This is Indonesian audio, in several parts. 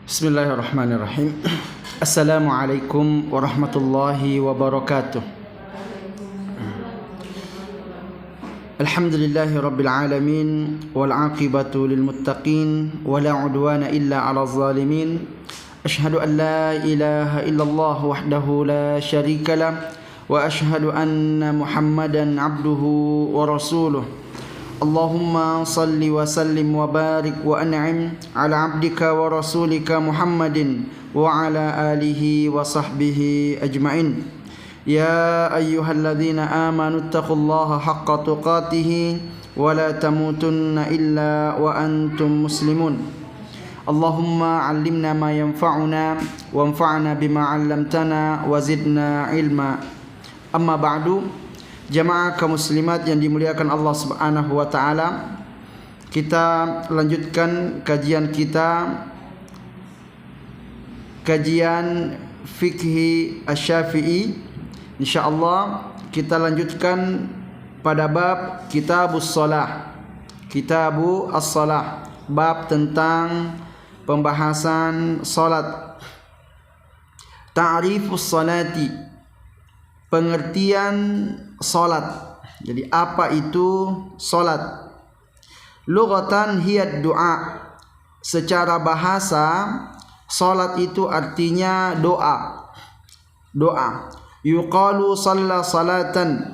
Bismillahirrahmanirrahim. Assalamualaikum warahmatullahi wabarakatuh. Alhamdulillahi rabbil alamin wal aqibatu lil muttaqin wala udwana illa 'alal zalimin. Ashhadu an la ilaha illallah wahdahu la syarika lah wa ashhadu anna Muhammadan 'abduhu wa rasuluh. Allahumma salli wa sallim wa barik wa an'im ala abdika wa rasulika Muhammadin wa ala alihi wa sahbihi ajma'in. Ya ayyuhalladzina amanu taqullaha haqqa tuqatih wa la tamutunna illa wa antum muslimun. Allahumma 'allimna ma yanfa'una wanfa'na bima 'allamtana wa zidna ilma. Amma ba'du. Jamaah kaum muslimat yang dimuliakan Allah Subhanahu wa taala, kita lanjutkan kajian fikih Asy-Syafi'i. Insyaallah kita lanjutkan pada bab Kitabus Shalah. Kitabu As-Shalah, bab tentang pembahasan salat. Ta'rifus salati, pengertian salat. Jadi apa itu salat? Lughatan hiya du'a. Secara bahasa salat itu artinya doa. Doa. Yuqalu shalla salatan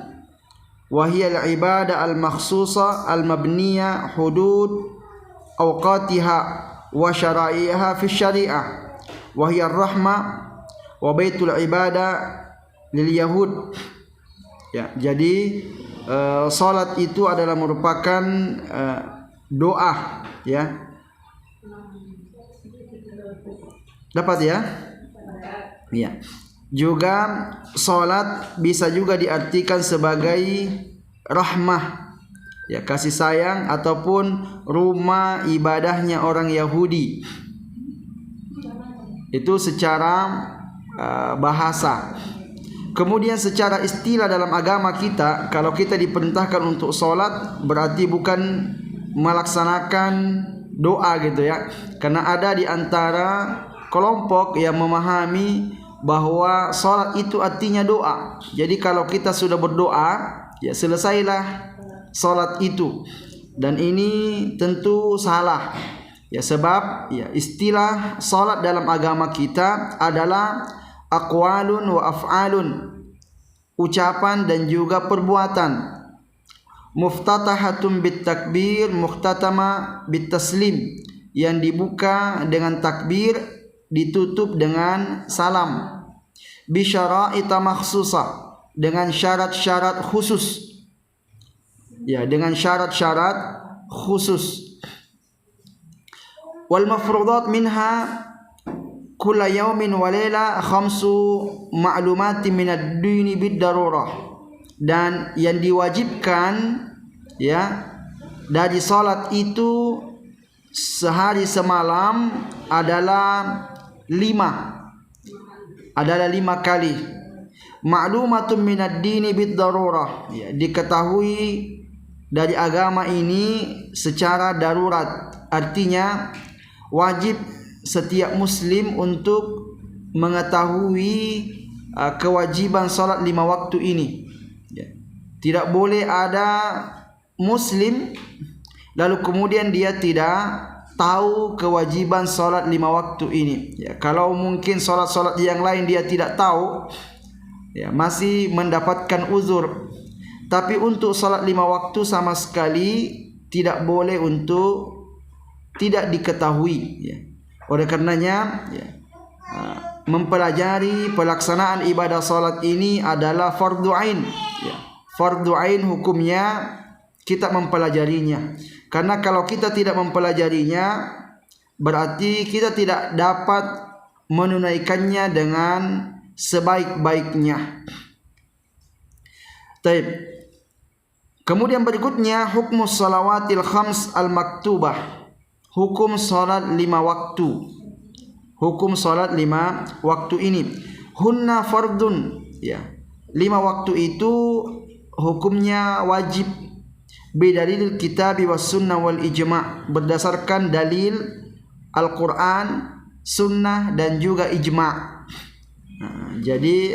wa hiya al-ibadah al-makhsusah al-mabniyah hudud awqatiha wa syara'iha fi syari'ah wa hiya ar-rahmah wa baitul ibadah lil yahud. Ya, jadi salat itu adalah merupakan doa, ya. Dapat ya? Iya. Juga salat bisa juga diartikan sebagai rahmah, ya, kasih sayang ataupun rumah ibadahnya orang Yahudi. Itu secara bahasa. Kemudian secara istilah dalam agama kita, kalau kita diperintahkan untuk sholat, berarti bukan melaksanakan doa gitu ya. Karena ada di antara kelompok yang memahami bahwa sholat itu artinya doa. Jadi kalau kita sudah berdoa, ya selesailah sholat itu. Dan ini tentu salah. Ya, sebab ya istilah sholat dalam agama kita adalah aqwalun wa af'alun, ucapan dan juga perbuatan. Muftatahatun bit takbir, mukhtatama bit taslim, yang dibuka dengan takbir, ditutup dengan salam. Bi syara'ita makhsusah, dengan syarat-syarat khusus. Ya, dengan syarat-syarat khusus. Wal mafruḍat minha kulla yaumin wa laila khamsu ma'lumatin minad dini bid darurah. Dan yang diwajibkan, ya, dari salat itu sehari semalam adalah 5 kali. Ma'lumatun minad dini bid darurah, ya, diketahui dari agama ini secara darurat. Artinya wajib setiap muslim untuk mengetahui kewajiban salat 5 waktu ini. Ya. Tidak boleh ada muslim lalu kemudian dia tidak tahu kewajiban salat 5 waktu ini. Ya, kalau mungkin salat-salat yang lain dia tidak tahu, ya, masih mendapatkan uzur. Tapi untuk salat 5 waktu sama sekali tidak boleh untuk tidak diketahui, ya. Oleh karenanya, ya, mempelajari pelaksanaan ibadah salat ini adalah fardu ain. Ya, fardu ain hukumnya kita mempelajarinya. Karena kalau kita tidak mempelajarinya, berarti kita tidak dapat menunaikannya dengan sebaik-baiknya. Taib. Kemudian berikutnya hukmus salawatil khams al-maktubah. Hukum salat 5 waktu. Hukum salat 5 waktu ini. Hunna fardun, ya. 5 waktu itu hukumnya wajib. Bidalil kitab was sunnah wal ijma', berdasarkan dalil Al-Quran sunnah dan juga ijma'. Jadi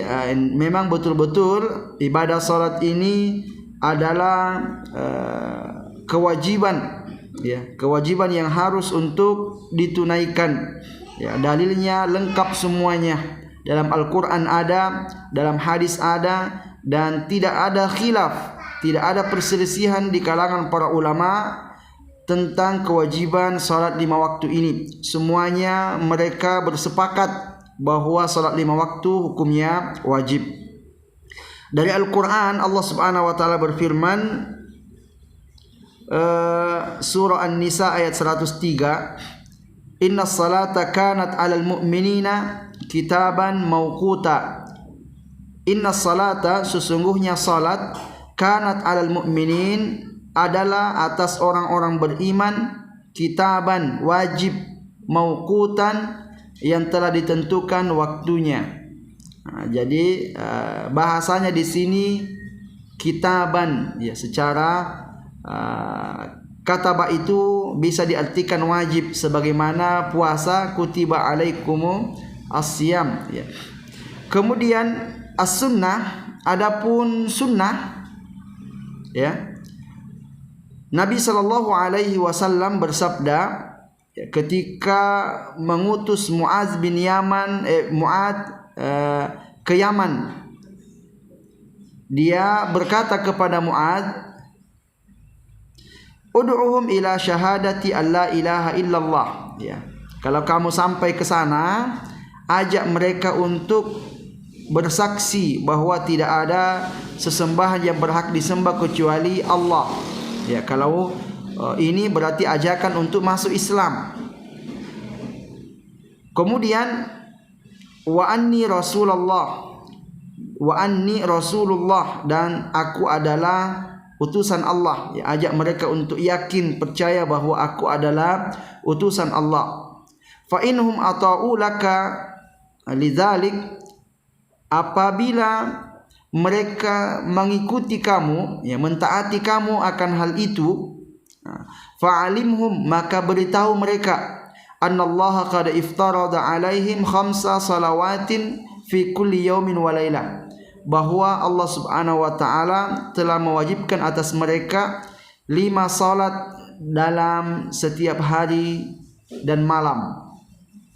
memang betul-betul ibadah salat ini adalah kewajiban, ya, kewajiban yang harus untuk ditunaikan. Ya, dalilnya lengkap semuanya. Dalam Al-Quran ada, dalam hadis ada, dan tidak ada khilaf, tidak ada perselisihan di kalangan para ulama tentang kewajiban salat 5 waktu ini. Semuanya mereka bersepakat bahwa salat 5 waktu hukumnya wajib. Dari Al-Quran Allah Subhanahu wa taala berfirman, surah An-Nisa ayat 103, Innas salata kanat 'alal mu'minina kitaban mauquta. Innas salata, sesungguhnya salat, kanat 'alal mu'minin, adalah atas orang-orang beriman, kitaban, wajib, mauqutan, yang telah ditentukan waktunya. Jadi bahasanya di sini kitaban, ya, secara kataba itu bisa diartikan wajib, sebagaimana puasa kutiba alaikumu as-siyam, ya. Kemudian as-sunnah, adapun sunnah, ya, Nabi sallallahu alaihi wasallam bersabda, ya, ketika mengutus Muadz bin Yaman, ke Yaman, dia berkata kepada Muadz, ud'uhum ila syahadati alla ilaha illallah, ya. Kalau kamu sampai ke sana, ajak mereka untuk bersaksi bahwa tidak ada sesembahan yang berhak disembah kecuali Allah. Ya, kalau ini berarti ajakan untuk masuk Islam. Kemudian wa anni Rasulullah, dan aku adalah utusan Allah. Ya, ajak mereka untuk yakin, percaya bahwa aku adalah utusan Allah. Fa inhum ata'u laka lidzalik, apabila mereka mengikuti kamu, ya, mentaati kamu akan hal itu, fa'alimhum, maka beritahu mereka, annallaha qad iftarada alaihim 5 salawatin fi kulli yaumin wa lailah, bahwa Allah Subhanahu wa taala telah mewajibkan atas mereka 5 salat dalam setiap hari dan malam.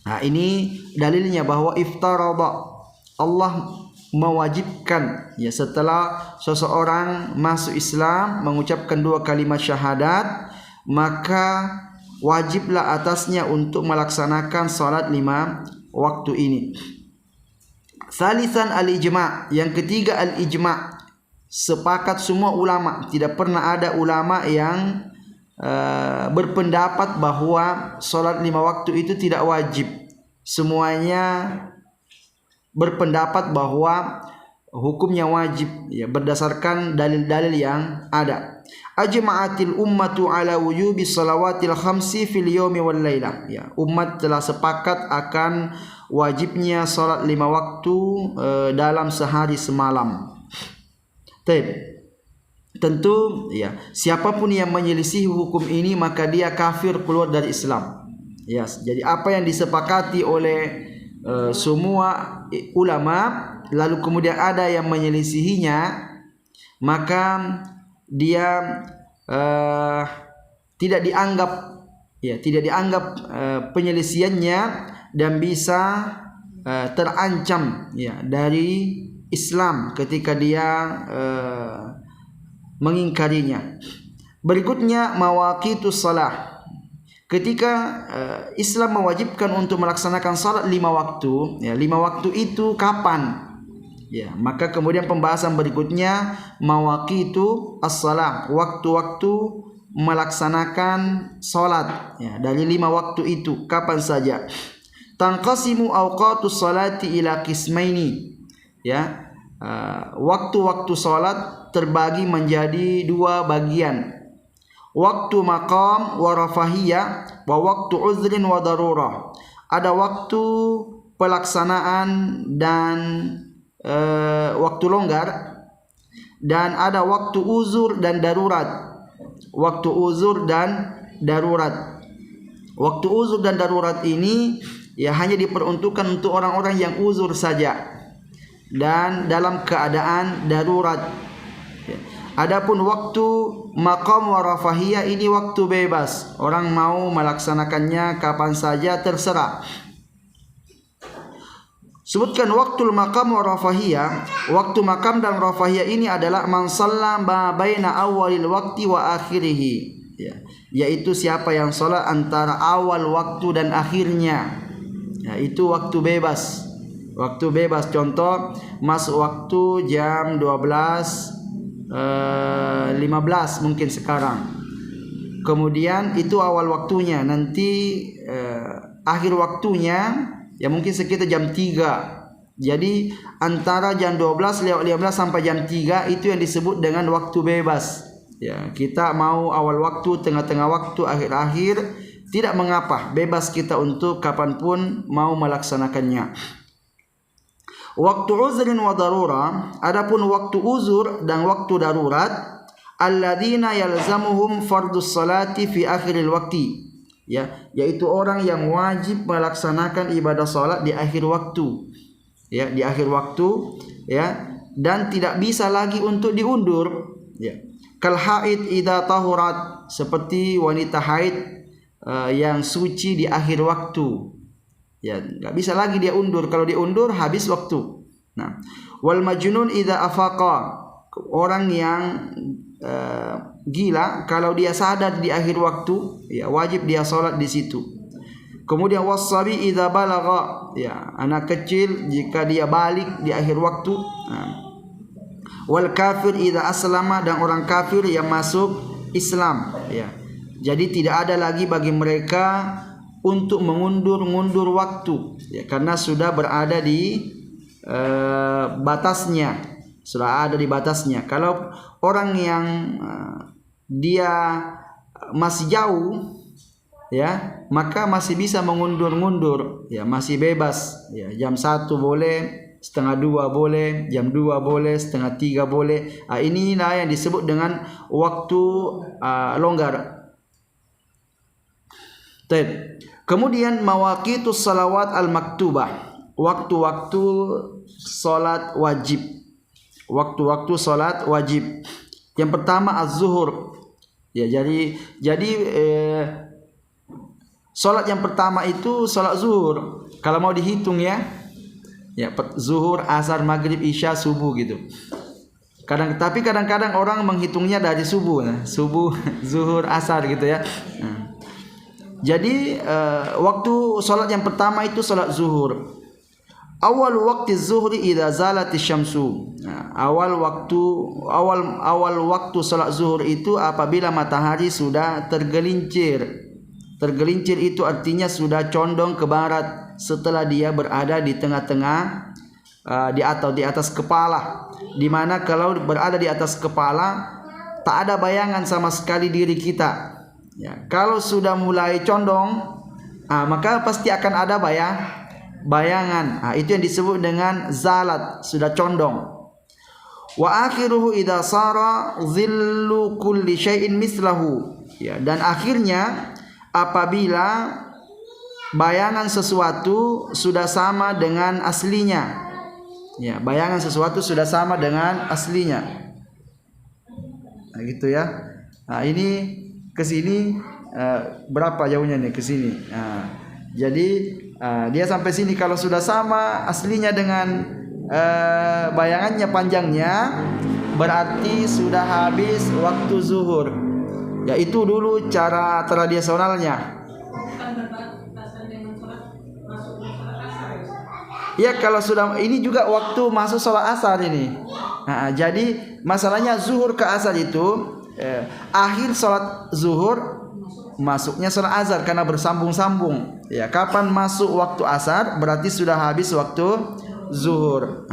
Nah, ini dalilnya bahwa iftarada, Allah mewajibkan, ya, setelah seseorang masuk Islam mengucapkan 2 kalimat syahadat, maka wajiblah atasnya untuk melaksanakan salat 5 waktu ini. Salisan al-ijma', yang ketiga al-ijma', sepakat semua ulama, tidak pernah ada ulama yang berpendapat bahwa salat 5 waktu itu tidak wajib. Semuanya berpendapat bahwa hukumnya wajib, ya, berdasarkan dalil-dalil yang ada. Ajma'atil ummatu ala wujubi salawatil 5 fil yaumi wal lailah, ya, umat telah sepakat akan wajibnya salat 5 waktu dalam sehari semalam. Tentu, ya, siapapun yang menyelisih hukum ini maka dia kafir, keluar dari Islam. Ya, jadi apa yang disepakati oleh semua ulama lalu kemudian ada yang menyelisihinya, maka dia tidak dianggap, ya, tidak dianggap penyelisihannya, dan bisa terancam, ya, dari Islam ketika dia mengingkarinya. Berikutnya mawaqitus shalah. Ketika Islam mewajibkan untuk melaksanakan salat 5 waktu, ya, 5 waktu itu kapan? Ya, maka kemudian pembahasan berikutnya mawaqitu as-shalah, waktu-waktu melaksanakan salat, ya, dari 5 waktu itu kapan saja. Tanqasimu awqatus salati ila qismaini, ya, waktu-waktu salat terbagi menjadi 2 bagian. Waktu maqam wa rafahiyah wa waktu uzrin wa darurah. Ada waktu pelaksanaan dan waktu longgar, dan ada waktu uzur dan darurat. Waktu uzur dan darurat. Waktu uzur dan darurat ini ya hanya diperuntukkan untuk orang-orang yang uzur saja dan dalam keadaan darurat. Adapun waktu maqam wa rafahiyah ini waktu bebas, orang mau melaksanakannya kapan saja terserah. Sebutkan waktu maqam wa rafahiyah. Waktu maqam dan rafahiyah ini adalah man shalla ma baina awalil waqti wa akhirih, ya, yaitu siapa yang salat antara awal waktu dan akhirnya, ya, itu waktu bebas. Waktu bebas contoh masuk waktu jam 12.15 mungkin sekarang, kemudian itu awal waktunya, nanti akhir waktunya ya mungkin sekitar jam 3. Jadi antara jam 12.15 sampai jam 3 itu yang disebut dengan waktu bebas. Ya, kita mau awal waktu, tengah-tengah waktu, akhir-akhir, tidak mengapa, bebas kita untuk kapanpun mau melaksanakannya. Waktu uzrin wa darura, adapun waktu uzur dan waktu darurat, alladzina yalzamuhum fardus salati fi akhiril waqti, ya, yaitu orang yang wajib melaksanakan ibadah salat di akhir waktu, ya, di akhir waktu, ya, dan tidak bisa lagi untuk diundur, ya. Kal haid idza tahurat, seperti wanita haid yang suci di akhir waktu, ya, nggak bisa lagi dia undur. Kalau diundur habis waktu. Nah, wal majnun idza afaqa, orang yang gila kalau dia sadar di akhir waktu, ya wajib dia salat di situ. Kemudian wasabi idza balagha, ya, anak kecil jika dia balik di akhir waktu. Nah, wal kafir idza aslama, dan orang kafir yang masuk Islam, ya. Jadi tidak ada lagi bagi mereka untuk mengundur waktu, ya, karena sudah berada di batasnya, sudah ada di batasnya. Kalau orang yang dia masih jauh, ya, maka masih bisa mengundur, ya, masih bebas, ya, jam 1 boleh, setengah 2 boleh, jam 2 boleh, setengah 3 boleh. Inilah yang disebut dengan waktu longgar. Kemudian mawaqitus salawat al-maktubah, waktu-waktu salat wajib. Waktu-waktu salat wajib. Yang pertama az-zuhur. Ya, jadi salat yang pertama itu salat zuhur. Kalau mau dihitung, ya, zuhur, asar, maghrib, isya, subuh gitu. Tapi kadang-kadang orang menghitungnya dari subuh, nah, subuh, zuhur, asar gitu, ya. Nah, jadi waktu salat yang pertama itu salat zuhur. Awal waktu zuhri idza zalati syamsu. Nah, awal waktu salat zuhur itu apabila matahari sudah tergelincir. Tergelincir itu artinya sudah condong ke barat setelah dia berada di tengah-tengah, di atas kepala. Di mana kalau berada di atas kepala tak ada bayangan sama sekali diri kita. Ya, kalau sudah mulai condong, maka pasti akan ada bayangan. Itu yang disebut dengan zalat, sudah condong. Wa akhiruhu idza sara dhillu kulli syai'in mislahu. Ya, dan akhirnya apabila bayangan sesuatu sudah sama dengan aslinya. Ya, bayangan sesuatu sudah sama dengan aslinya. Nah, gitu, ya. Nah, ini ke sini berapa jauhnya nih ke sini? Jadi dia sampai sini kalau sudah sama aslinya dengan bayangannya panjangnya, berarti sudah habis waktu zuhur. Ya, itu dulu cara tradisionalnya. Ya, kalau sudah ini juga waktu masuk sholat asar ini. Nah, jadi masalahnya zuhur ke asar itu akhir sholat zuhur masuknya sholat asar karena bersambung-sambung. Ya, kapan masuk waktu asar berarti sudah habis waktu zuhur.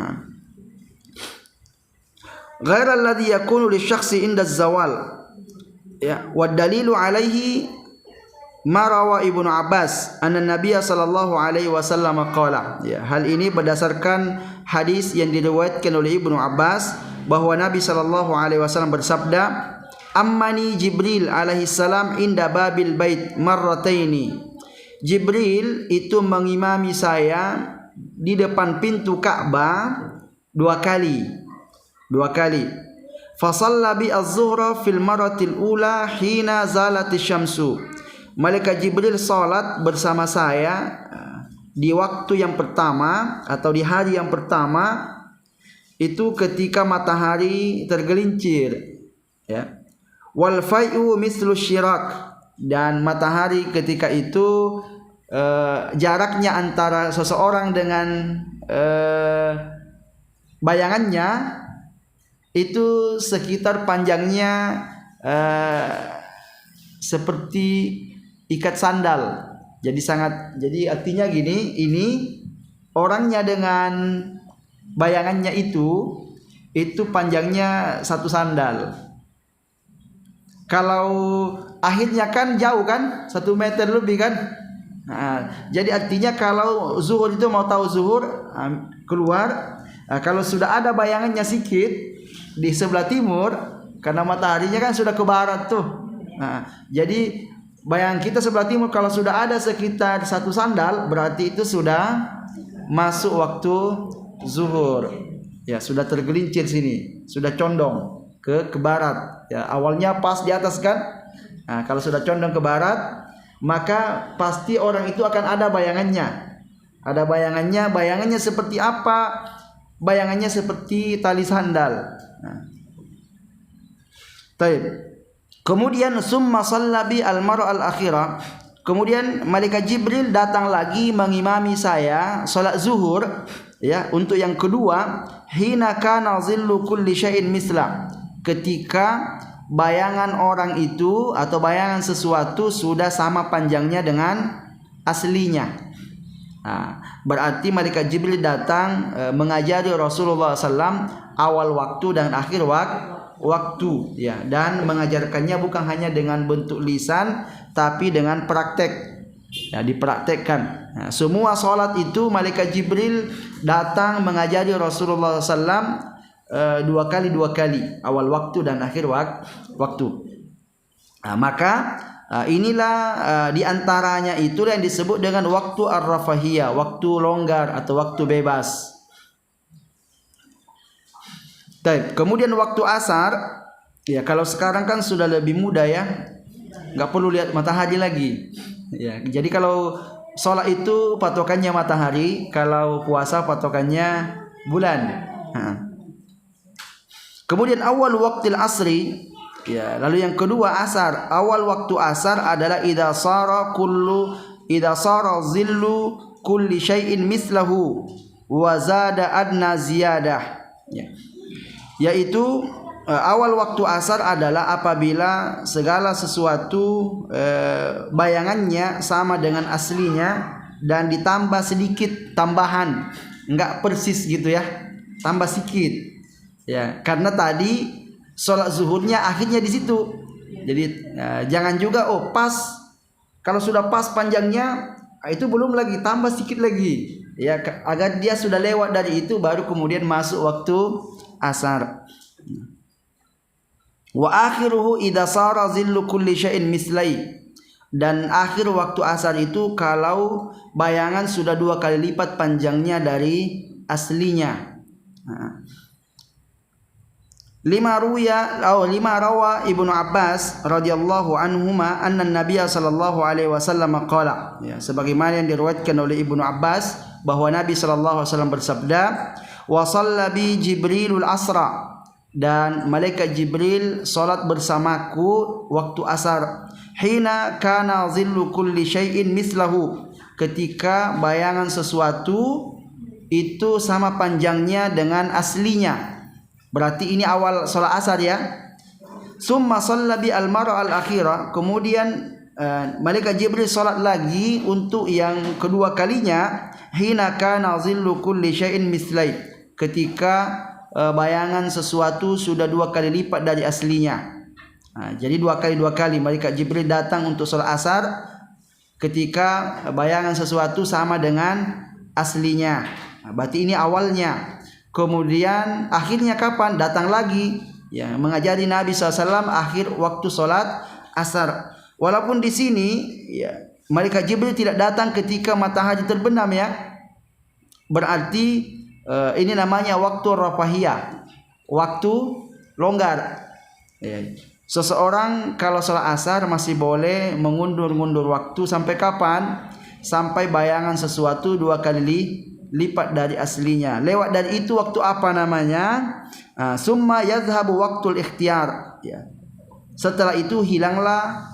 Ghairal ladzi yakunu lisyakhsi inda zawal. Ya, wa dalilu alaihi ma rawa Ibnu Abbas anna Nabiy sallallahu alaihi wasallam qala. Ya, hal ini berdasarkan hadis yang diriwayatkan oleh Ibnu Abbas bahwa Nabi sallallahu alaihi wasallam bersabda, Ammani Jibril alaihi salam inda babil bait marrataini. Jibril itu mengimami saya di depan pintu Ka'bah 2 kali. Fasalla bi az-zuhra fil maratil ula hina zalatish syamsu. Malaikat Jibril salat bersama saya di waktu yang pertama atau di hari yang pertama itu ketika matahari tergelincir, ya. Wal fai'u mislu syirak, dan matahari ketika itu jaraknya antara seseorang dengan bayangannya itu sekitar panjangnya seperti ikat sandal. Jadi artinya gini, ini orangnya dengan bayangannya itu panjangnya 1 sandal. Kalau akhirnya kan jauh kan, 1 meter lebih kan. Nah, jadi artinya kalau zuhur itu mau tahu zuhur keluar, kalau sudah ada bayangannya sedikit di sebelah timur, karena mataharinya kan sudah ke barat tuh. Nah, jadi bayangan kita sebelah timur kalau sudah ada sekitar 1 sandal, berarti itu sudah masuk waktu zuhur. Ya, sudah tergelincir sini, sudah condong ke barat. Ya, awalnya pas di atas kan. Nah, kalau sudah condong ke barat, maka pasti orang itu akan ada bayangannya. Ada bayangannya seperti apa? Bayangannya seperti tali sandal. Nah. Taib. Kemudian summa sallabi al-mar'a al-akhirah. Kemudian malaikat Jibril datang lagi mengimami saya salat zuhur, ya, untuk yang kedua, hina kana zillu kulli syai'in misla. Ketika bayangan orang itu atau bayangan sesuatu sudah sama panjangnya dengan aslinya. Nah, berarti malaikat Jibril datang mengajari Rasulullah SAW awal waktu dan akhir waktu, ya, dan mengajarkannya bukan hanya dengan bentuk lisan tapi dengan praktek, ya, dipraktekkan. Nah, semua salat itu malaikat Jibril datang mengajari Rasulullah SAW 2 kali, awal waktu dan akhir waktu. Nah, maka inilah diantaranya itulah yang disebut dengan waktu ar-rafahiyah, waktu longgar atau waktu bebas. Baik, kemudian waktu asar, ya, kalau sekarang kan sudah lebih mudah, ya, nggak perlu lihat matahari lagi, ya. Jadi kalau sholat itu patokannya matahari, kalau puasa patokannya bulan. Kemudian awal waktu asri, ya, lalu yang kedua asar. Awal waktu asar adalah idza sara zillu kulli syai'in mislahu wa zada adna ziyadah, ya. Yaitu awal waktu asar adalah apabila segala sesuatu bayangannya sama dengan aslinya dan ditambah sedikit tambahan, enggak persis gitu, ya, tambah sedikit, ya, karena tadi sholat zuhurnya akhirnya di situ. Jadi jangan juga pas, kalau sudah pas panjangnya itu belum lagi, tambah sedikit lagi, ya, agar dia sudah lewat dari itu baru kemudian masuk waktu asar. Wa akhiruhu idza sara zillu kulli syai'in mislai, dan akhir waktu asar itu kalau bayangan sudah 2 kali lipat panjangnya dari aslinya. Lima rawa Ibnu Abbas radhiyallahu anhuma anna Nabiy sallallahu alaihi wasallam qala, ya, sebagaimana yang diriwayatkan oleh Ibnu Abbas bahwa Nabi sallallahu alaihi wasallam bersabda, wa shalla bi Jibrilul asra, dan malaikat Jibril salat bersamaku waktu asar, hina kana zillu kulli syai'in mislahu, ketika bayangan sesuatu itu sama panjangnya dengan aslinya. Berarti ini awal salat asar, ya. Summa shalla bi al-mar'a al-akhirah, kemudian malaikat Jibril salat lagi untuk yang kedua kalinya, hina kana zillu kulli syai'in mislai, ketika bayangan sesuatu sudah 2 kali lipat dari aslinya. Jadi 2 kali malaikat Jibril datang untuk salat asar ketika bayangan sesuatu sama dengan aslinya. Berarti ini awalnya. Kemudian akhirnya kapan? Datang lagi, ya, mengajari Nabi SAW akhir waktu salat asar. Walaupun di sini, ya, malaikat Jibril tidak datang ketika matahari terbenam ya. Berarti ini namanya waktu rafahiyah, waktu longgar. Seseorang kalau salat asar masih boleh mengundur-undur waktu sampai kapan? Sampai bayangan sesuatu 2 kali lipat dari aslinya. Lewat dari itu waktu apa namanya? Summa yadhhabu waktul ikhtiyar. Ya. Setelah itu hilanglah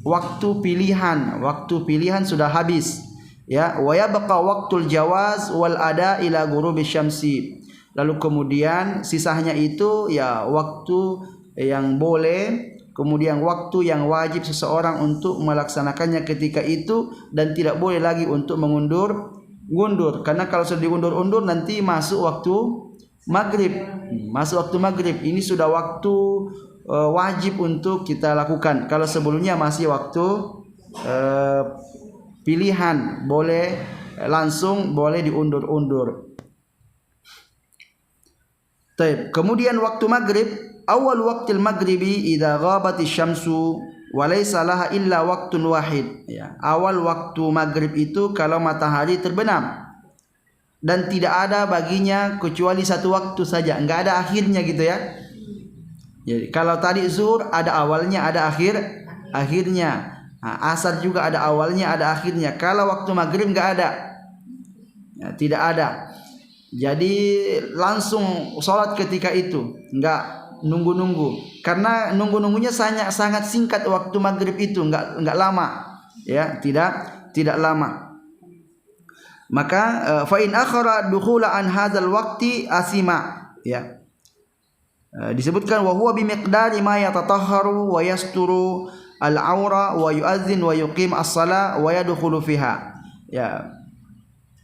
waktu pilihan. Waktu pilihan sudah habis. Ya, wa yabqa waktul jawaz wal ada ila ghurubi syamsi. Lalu kemudian sisanya itu ya waktu yang boleh, kemudian waktu yang wajib seseorang untuk melaksanakannya ketika itu, dan tidak boleh lagi untuk mengundur. Karena kalau sudah diundur-undur nanti masuk waktu maghrib. Masuk waktu maghrib ini sudah waktu wajib untuk kita lakukan. Kalau sebelumnya masih waktu pilihan, boleh langsung, boleh diundur-undur. Kemudian waktu maghrib, awal waktil maghribi idza ghabatis syamsu wa laysa laha illa waktun wahid. Ya, awal waktu maghrib itu kalau matahari terbenam dan tidak ada baginya kecuali satu waktu saja, enggak ada akhirnya gitu ya. Jadi kalau tadi zuhur ada awalnya, ada akhirnya. Asar juga ada awalnya, ada akhirnya. Kalau waktu maghrib enggak ada. Ya, tidak ada. Jadi langsung sholat ketika itu, enggak nunggu-nunggu. Karena nunggu-nunggunya sangat singkat waktu maghrib itu, enggak lama. Ya, tidak lama. Maka fa in akhara dukhula an hadzal waqti asima. Ya. Disebutkan wa huwa bi miqdari ma yatatahharu wa yasturu al-aura wa yu'adzin wa yuqim as-shalah wa yadkhulu fiha. Ya.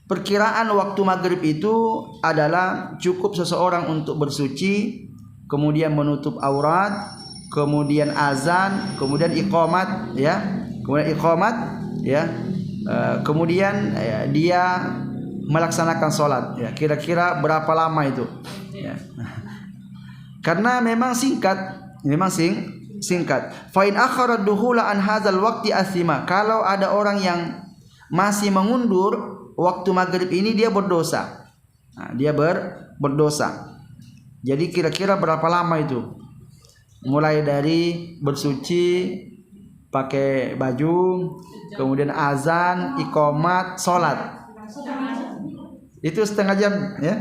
Perkiraan waktu maghrib itu adalah cukup seseorang untuk bersuci, kemudian menutup aurat, kemudian azan, kemudian iqamat ya. Kemudian dia melaksanakan sholat ya. Kira-kira berapa lama itu ya. Karena memang singkat. Fa in akhara dukhula an hadzal waqti asima. Kalau ada orang yang masih mengundur waktu maghrib ini, dia berdosa. Dia berdosa. Jadi kira-kira berapa lama itu? Mulai dari bersuci, pakai baju, kemudian azan, iqamat, sholat. Itu setengah jam ya?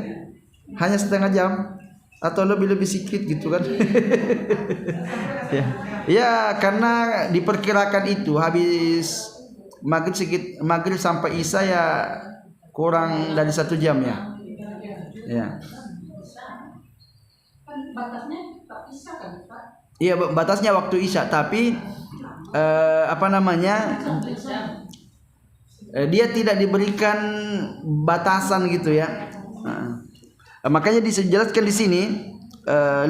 Hanya setengah jam atau lebih sedikit gitu kan? Ya, karena diperkirakan itu habis maghrib sampai isya ya kurang dari 1 jam ya. Ya. Batasnya isya kan, Pak? Iya, batasnya waktu isya, tapi dia tidak diberikan batasan gitu ya. Makanya dijelaskan di sini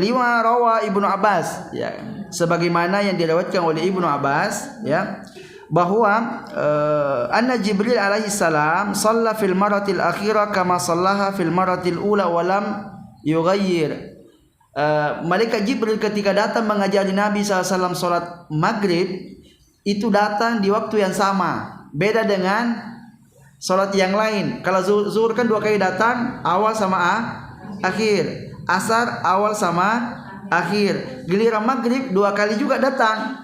lima rawa Ibnu Abbas ya, sebagaimana yang diriwayatkan oleh Ibnu Abbas ya, bahwa anna Jibril alaihi salam shalla fil maratil akhirah kama shallaha fil maratil ula wa lam yughayyir. Malaikat Jibril ketika datang mengajari Nabi SAW sholat maghrib itu datang di waktu yang sama, beda dengan sholat yang lain. Kalau zuhur kan 2 kali datang, awal sama akhir. Asar awal sama akhir. Giliran maghrib 2 kali juga datang,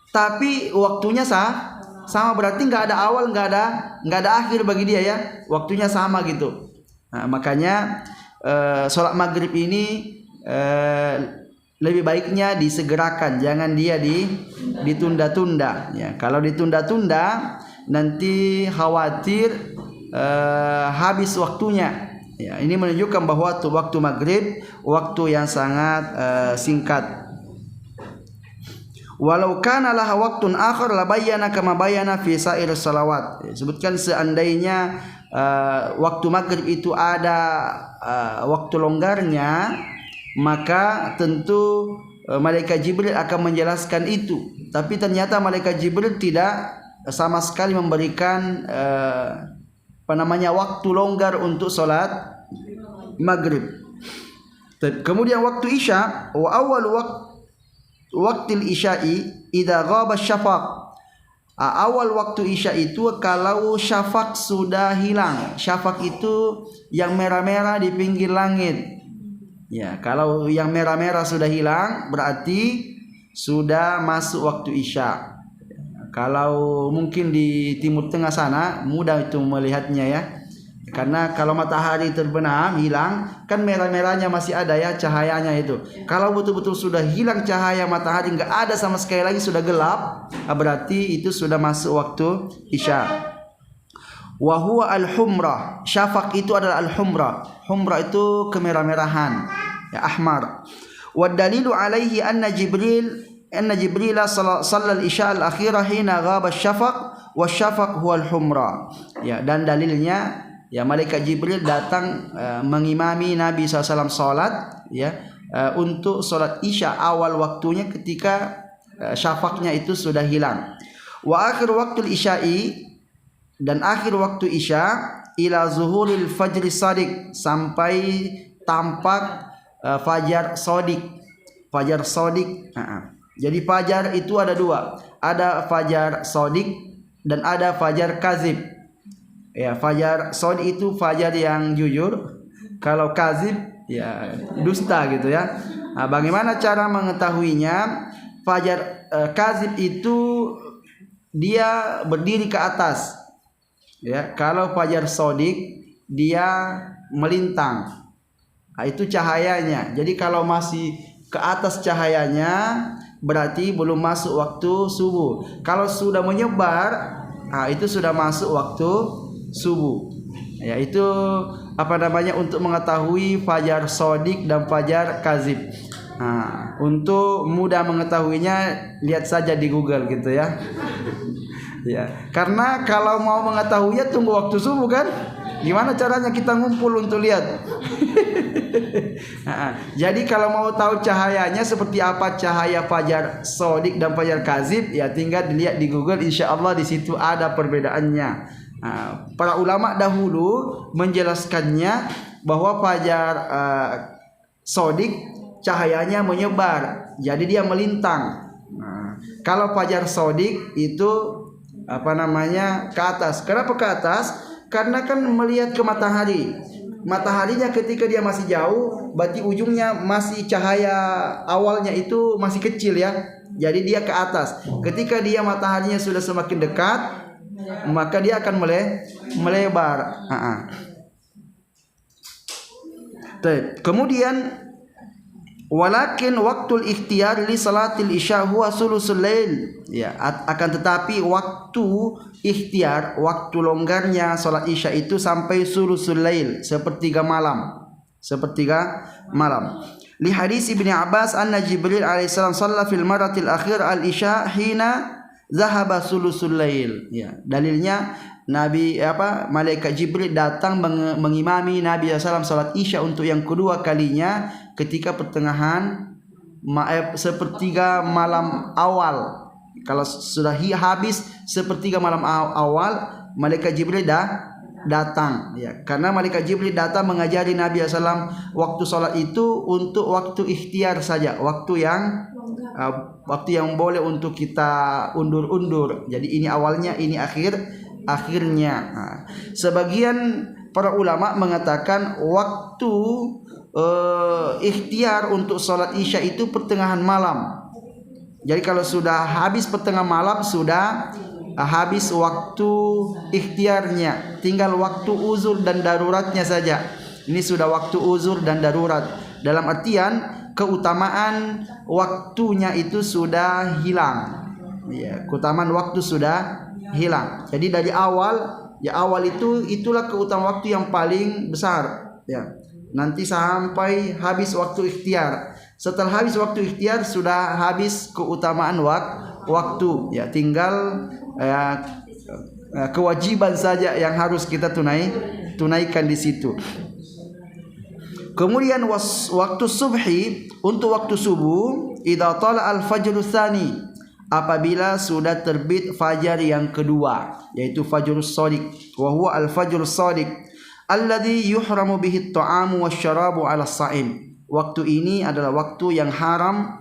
tapi waktunya sama, berarti nggak ada awal, nggak ada akhir bagi dia ya, waktunya sama gitu. Makanya sholat maghrib ini lebih baiknya disegerakan, jangan dia ditunda-tunda ya. Kalau ditunda-tunda nanti khawatir habis waktunya ya. Ini menunjukkan bahwa waktu maghrib waktu yang sangat singkat. Walau kana laha waktun akhar la bayyana kama bayyana fi sa'ir salawat. Sebutkan seandainya waktu maghrib itu ada waktu longgarnya, maka tentu malaikat Jibril akan menjelaskan itu. Tapi ternyata malaikat Jibril tidak sama sekali memberikan waktu longgar untuk salat maghrib. Kemudian waktu isya, wa awal waqtil isya'i idza ghaba syafaq. Awal waktu isya itu kalau syafaq sudah hilang. Syafaq itu yang merah-merah di pinggir langit. Ya, kalau yang merah-merah sudah hilang berarti sudah masuk waktu isya. Kalau mungkin di timur tengah sana mudah itu melihatnya ya. Karena kalau matahari terbenam hilang kan merah-merahnya masih ada ya cahayanya itu. Kalau betul-betul sudah hilang cahaya matahari enggak ada sama sekali lagi sudah gelap, berarti itu sudah masuk waktu isya. Wa huwa al-humrah. Syafaq itu adalah al-humrah. Humrah itu kemerah-merahan. Ya ahmar. Wa dalilu alaihi anna Jibril sallal isya al-akhirah hina ghaba syafaq wa syafaq huwa al-humrah. Ya, dan dalilnya ya malaikat Jibril datang mengimami Nabi SAW salat ya untuk salat isya awal waktunya ketika syafaqnya itu sudah hilang. Wa akhir waktu isya'i, dan akhir waktu isya ila zuhuril fajri shadiq, sampai tampak fajar shadiq. Fajar shadiq. Jadi fajar itu ada dua, ada fajar shadiq dan ada fajar kazib. Ya, fajar shadiq itu fajar yang jujur, kalau kazib ya dusta gitu ya. Nah, bagaimana cara mengetahuinya? Fajar kazib itu dia berdiri ke atas. Ya, kalau fajar shadiq dia melintang. Nah, itu cahayanya. Jadi kalau masih ke atas cahayanya berarti belum masuk waktu subuh. Kalau sudah menyebar, nah itu sudah masuk waktu subuh. Ya, itu apa namanya untuk mengetahui fajar shadiq dan fajar kazib. Nah, untuk mudah mengetahuinya lihat saja di Google gitu ya. Ya, karena kalau mau mengetahuinya tunggu waktu subuh kan? Gimana caranya kita ngumpul untuk lihat? Jadi kalau mau tahu cahayanya seperti apa cahaya fajar shadiq dan fajar kazib, ya tinggal dilihat di Google, insya Allah di situ ada perbedaannya. Para ulama dahulu menjelaskannya bahwa fajar shadiq cahayanya menyebar, jadi dia melintang. Kalau fajar shadiq itu apa namanya ke atas. Kenapa ke atas? Karena kan melihat ke matahari. Mataharinya ketika dia masih jauh, berarti ujungnya masih cahaya awalnya itu masih kecil ya. Jadi dia ke atas. Ketika dia mataharinya sudah semakin dekat, maka dia akan melebar. Kemudian walakin waktul ikhtiyar li salatil isya huwa sulusul lail. Ya, akan tetapi waktu ikhtiar, waktu longgarnya salat isya itu sampai sulusul lail, sepertiga malam. Sepertiga malam. Li hadis Ibnu Abbas anna Jibril alaihissalam shalla fil maratil akhir al isya hina zahaba sulusul lail. Ya, dalilnya malaikat Jibril datang mengimami Nabi SAW salat isya untuk yang kedua kalinya ketika pertengahan sepertiga malam awal. Kalau sudah habis sepertiga malam awal, malaikat Jibril datang ya, karena malaikat Jibril datang mengajari Nabi SAW waktu salat itu untuk waktu ikhtiar saja, waktu yang boleh untuk kita undur-undur. Jadi ini awalnya, ini akhirnya. Sebagian para ulama mengatakan waktu ikhtiar untuk salat isya itu pertengahan malam. Jadi kalau sudah habis pertengahan malam sudah habis waktu ikhtiarnya, tinggal waktu uzur dan daruratnya saja. Ini sudah waktu uzur dan darurat. Dalam artian keutamaan waktunya itu sudah hilang. Ya, keutamaan waktu sudah hilang. Jadi dari awal itulah keutamaan waktu yang paling besar. Ya. Nanti sampai habis waktu ikhtiar. Setelah habis waktu ikhtiar sudah habis keutamaan waktu. Ya, tinggal kewajiban saja yang harus kita tunaikan di situ. Kemudian waktu subhi, untuk waktu subuh, idza tala al-fajr tsani, apabila sudah terbit fajar yang kedua, yaitu fajrus shadiq. Wa huwa al-fajrus shadiq alladhi yuhramu bihi at-ta'amu wasyarabu 'ala as-sha'im. Waktu ini adalah waktu yang haram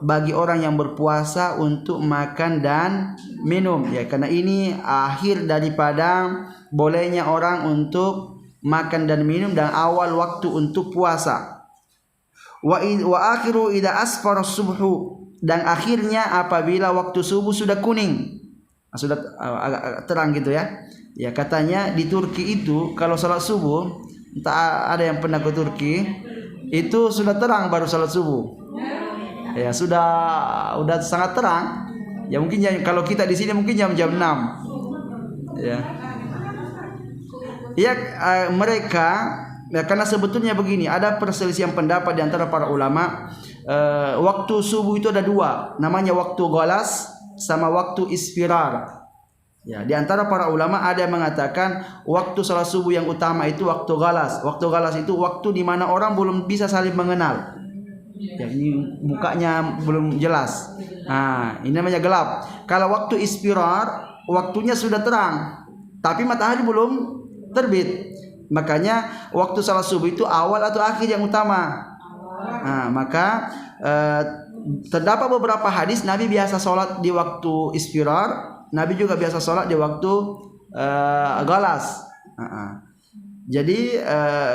bagi orang yang berpuasa untuk makan dan minum, ya, karena ini akhir daripada bolehnya orang untuk makan dan minum dan awal waktu untuk puasa. Wa akhiru idza asfara subhu, dan akhirnya apabila waktu subuh sudah kuning, sudah agak terang gitu ya. Ya, katanya di Turki itu kalau salat subuh, entah ada yang pernah ke Turki, itu sudah terang baru salat subuh. Ya, udah sangat terang. Ya mungkin kalau kita di sini mungkin jam 6. Ya. Ya, mereka, ya, karena sebetulnya begini, ada perselisihan pendapat di antara para ulama. Waktu subuh itu ada dua, namanya waktu ghalas sama waktu isfirar. Ya, di antara para ulama ada yang mengatakan waktu salat subuh yang utama itu waktu ghalas. Waktu ghalas itu waktu di mana orang belum bisa saling mengenal. Ya, ini mukanya belum jelas. Nah, ini namanya gelap. Kalau waktu isfirar, waktunya sudah terang, tapi matahari belum terbit. Makanya waktu salat subuh itu awal atau akhir yang utama. Nah, maka terdapat beberapa hadis Nabi biasa sholat di waktu isfirar, Nabi juga biasa sholat di waktu galas. Jadi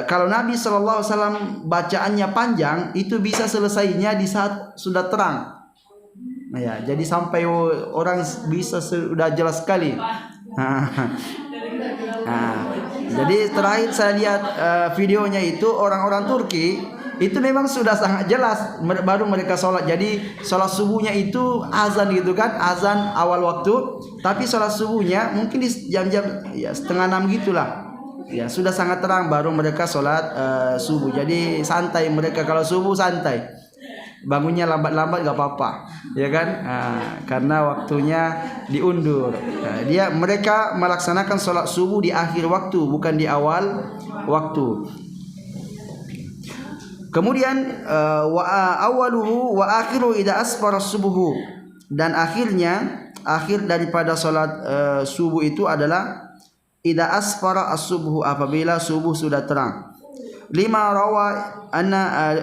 kalau Nabi SAW bacaannya panjang, itu bisa selesainya di saat sudah terang. Nah, ya, jadi sampai orang bisa sudah jelas sekali. Jadi terakhir saya lihat videonya itu orang-orang Turki itu memang sudah sangat jelas baru mereka sholat. Jadi sholat subuhnya itu azan gitu kan, azan awal waktu, tapi sholat subuhnya mungkin di jam-jam ya 5:30 gitulah. Ya, sudah sangat terang baru mereka sholat subuh. Jadi santai mereka kalau subuh, santai. Bangunnya lambat-lambat gak apa-apa, ya kan? Karena waktunya diundur. Mereka melaksanakan sholat subuh di akhir waktu, bukan di awal waktu. Kemudian wa awaluhu wa akhiru idza asfara subuhu, dan akhir daripada sholat subuh itu adalah idza asfara as-subuhu, apabila subuh sudah terang. Lima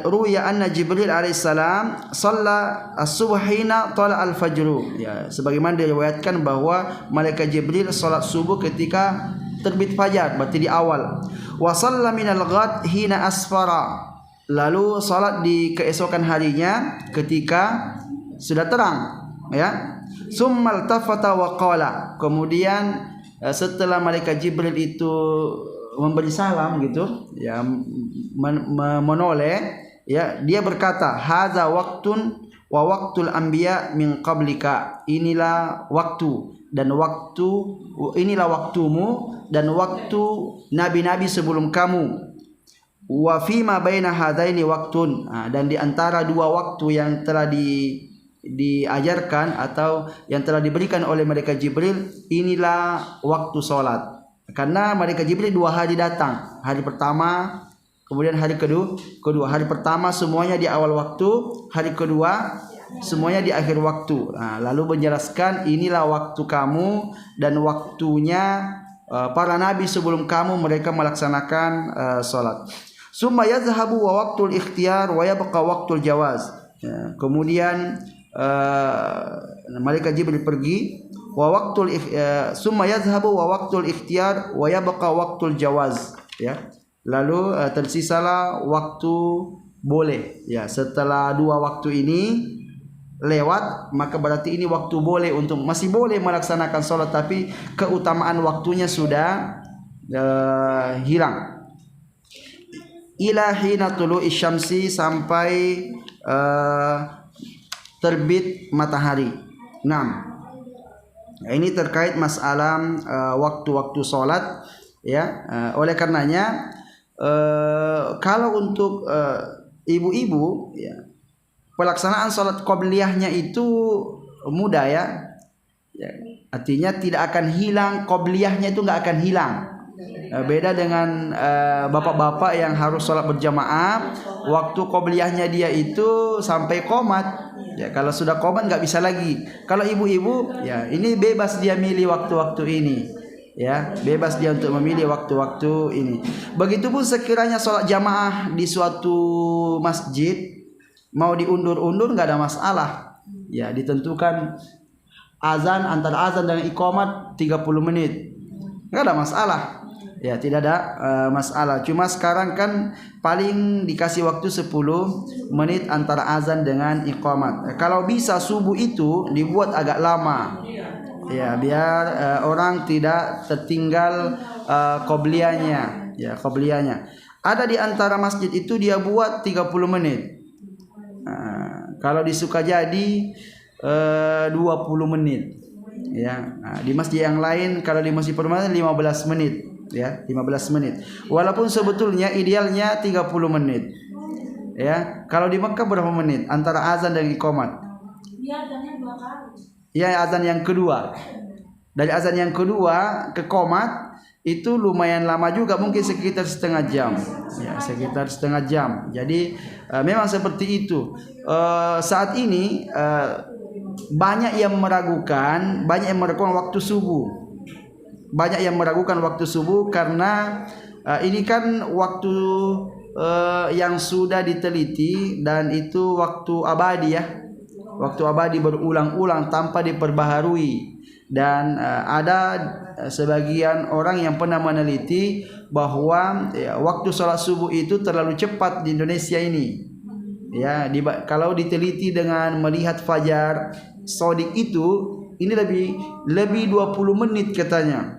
ruya anna Jibril alaihissalam shalla as-subh hina tala al-fajru. Ya, sebagaimana diriwayatkan bahwa malaikat Jibril salat subuh ketika terbit fajar, berarti di awal. Wa shalla minal ghad hina asfara. Lalu salat di keesokan harinya ketika sudah terang, ya. Summal tafata wa qala. Kemudian setelah malaikat Jibril itu memberi salam gitu, ya, menoleh, ya, dia berkata, hadza waktun wa waktul anbiya min qablika. Inilah waktu dan inilah waktumu dan waktu nabi-nabi sebelum kamu. Wa fima baina hadaini waktun. Dan di antara dua waktu yang telah diajarkan atau yang telah diberikan oleh malaikat Jibril, inilah waktu sholat. Karena malaikat Jibril 2 hari datang. Hari pertama, kemudian hari kedua. Hari pertama semuanya di awal waktu, hari kedua semuanya di akhir waktu. Lalu menjelaskan inilah waktu kamu dan waktunya para nabi sebelum kamu, mereka melaksanakan sholat. Summa yazhabu wa waqtul ikhtiyar wa yabqa waqtul jawaz. Kemudian malaikat Jibril pergi, wa waqtul summa yazhabu wa waqtul ikhtiyar wa yabqa waqtul jawaz, ya. Lalu tersisalah waktu boleh, ya. Setelah 2 waktu ini lewat, maka berarti ini waktu boleh untuk masih boleh melaksanakan sholat, tapi keutamaan waktunya sudah hilang. Ila hina tulu'i syamsi, sampai terbit matahari. 6. Ini terkait masalah waktu-waktu sholat, ya. Oleh karenanya kalau untuk ibu-ibu, ya, pelaksanaan sholat qobliyahnya itu mudah, ya. Artinya tidak akan hilang, qobliyahnya itu nggak akan hilang. Beda dengan bapak-bapak yang harus sholat berjamaah, waktu qobliyahnya dia itu sampai qomat. Ya, kalau sudah qomat nggak bisa lagi. Kalau ibu-ibu, ya, ini bebas dia milih waktu-waktu ini, ya, bebas dia untuk memilih waktu-waktu ini. Begitupun sekiranya sholat jamaah di suatu masjid, mau diundur-undur nggak ada masalah. Ya, ditentukan azan, antara azan dengan iqamat 30 menit, nggak ada masalah. Ya, tidak ada masalah. Cuma sekarang kan paling dikasih waktu 10 menit antara azan dengan iqamat. Kalau bisa subuh itu dibuat agak lama. Ya, biar orang tidak tertinggal qobliyahnya. Ya, qobliyahnya. Ada di antara masjid itu dia buat 30 menit. Kalau di Sukajadi 20 menit. Ya, di masjid yang lain, kalau di masjid permanen 15 menit. Ya, 15 menit. Walaupun sebetulnya idealnya 30 menit. Ya, kalau di Mekah berapa menit antara azan dan iqamat? Dia azannya 2 kali. Ya, azan yang kedua. Dari azan yang kedua ke qomat itu lumayan lama juga, mungkin sekitar setengah jam. Ya, sekitar setengah jam. Jadi memang seperti itu. Saat ini banyak yang meragukan waktu subuh. Banyak yang meragukan waktu subuh karena ini kan waktu yang sudah diteliti dan itu waktu abadi ya. Waktu abadi berulang-ulang tanpa diperbaharui. Dan ada sebagian orang yang pernah meneliti bahwa waktu sholat subuh itu terlalu cepat di Indonesia ini. Ya, kalau diteliti dengan melihat fajar sodik itu, ini lebih 20 menit katanya.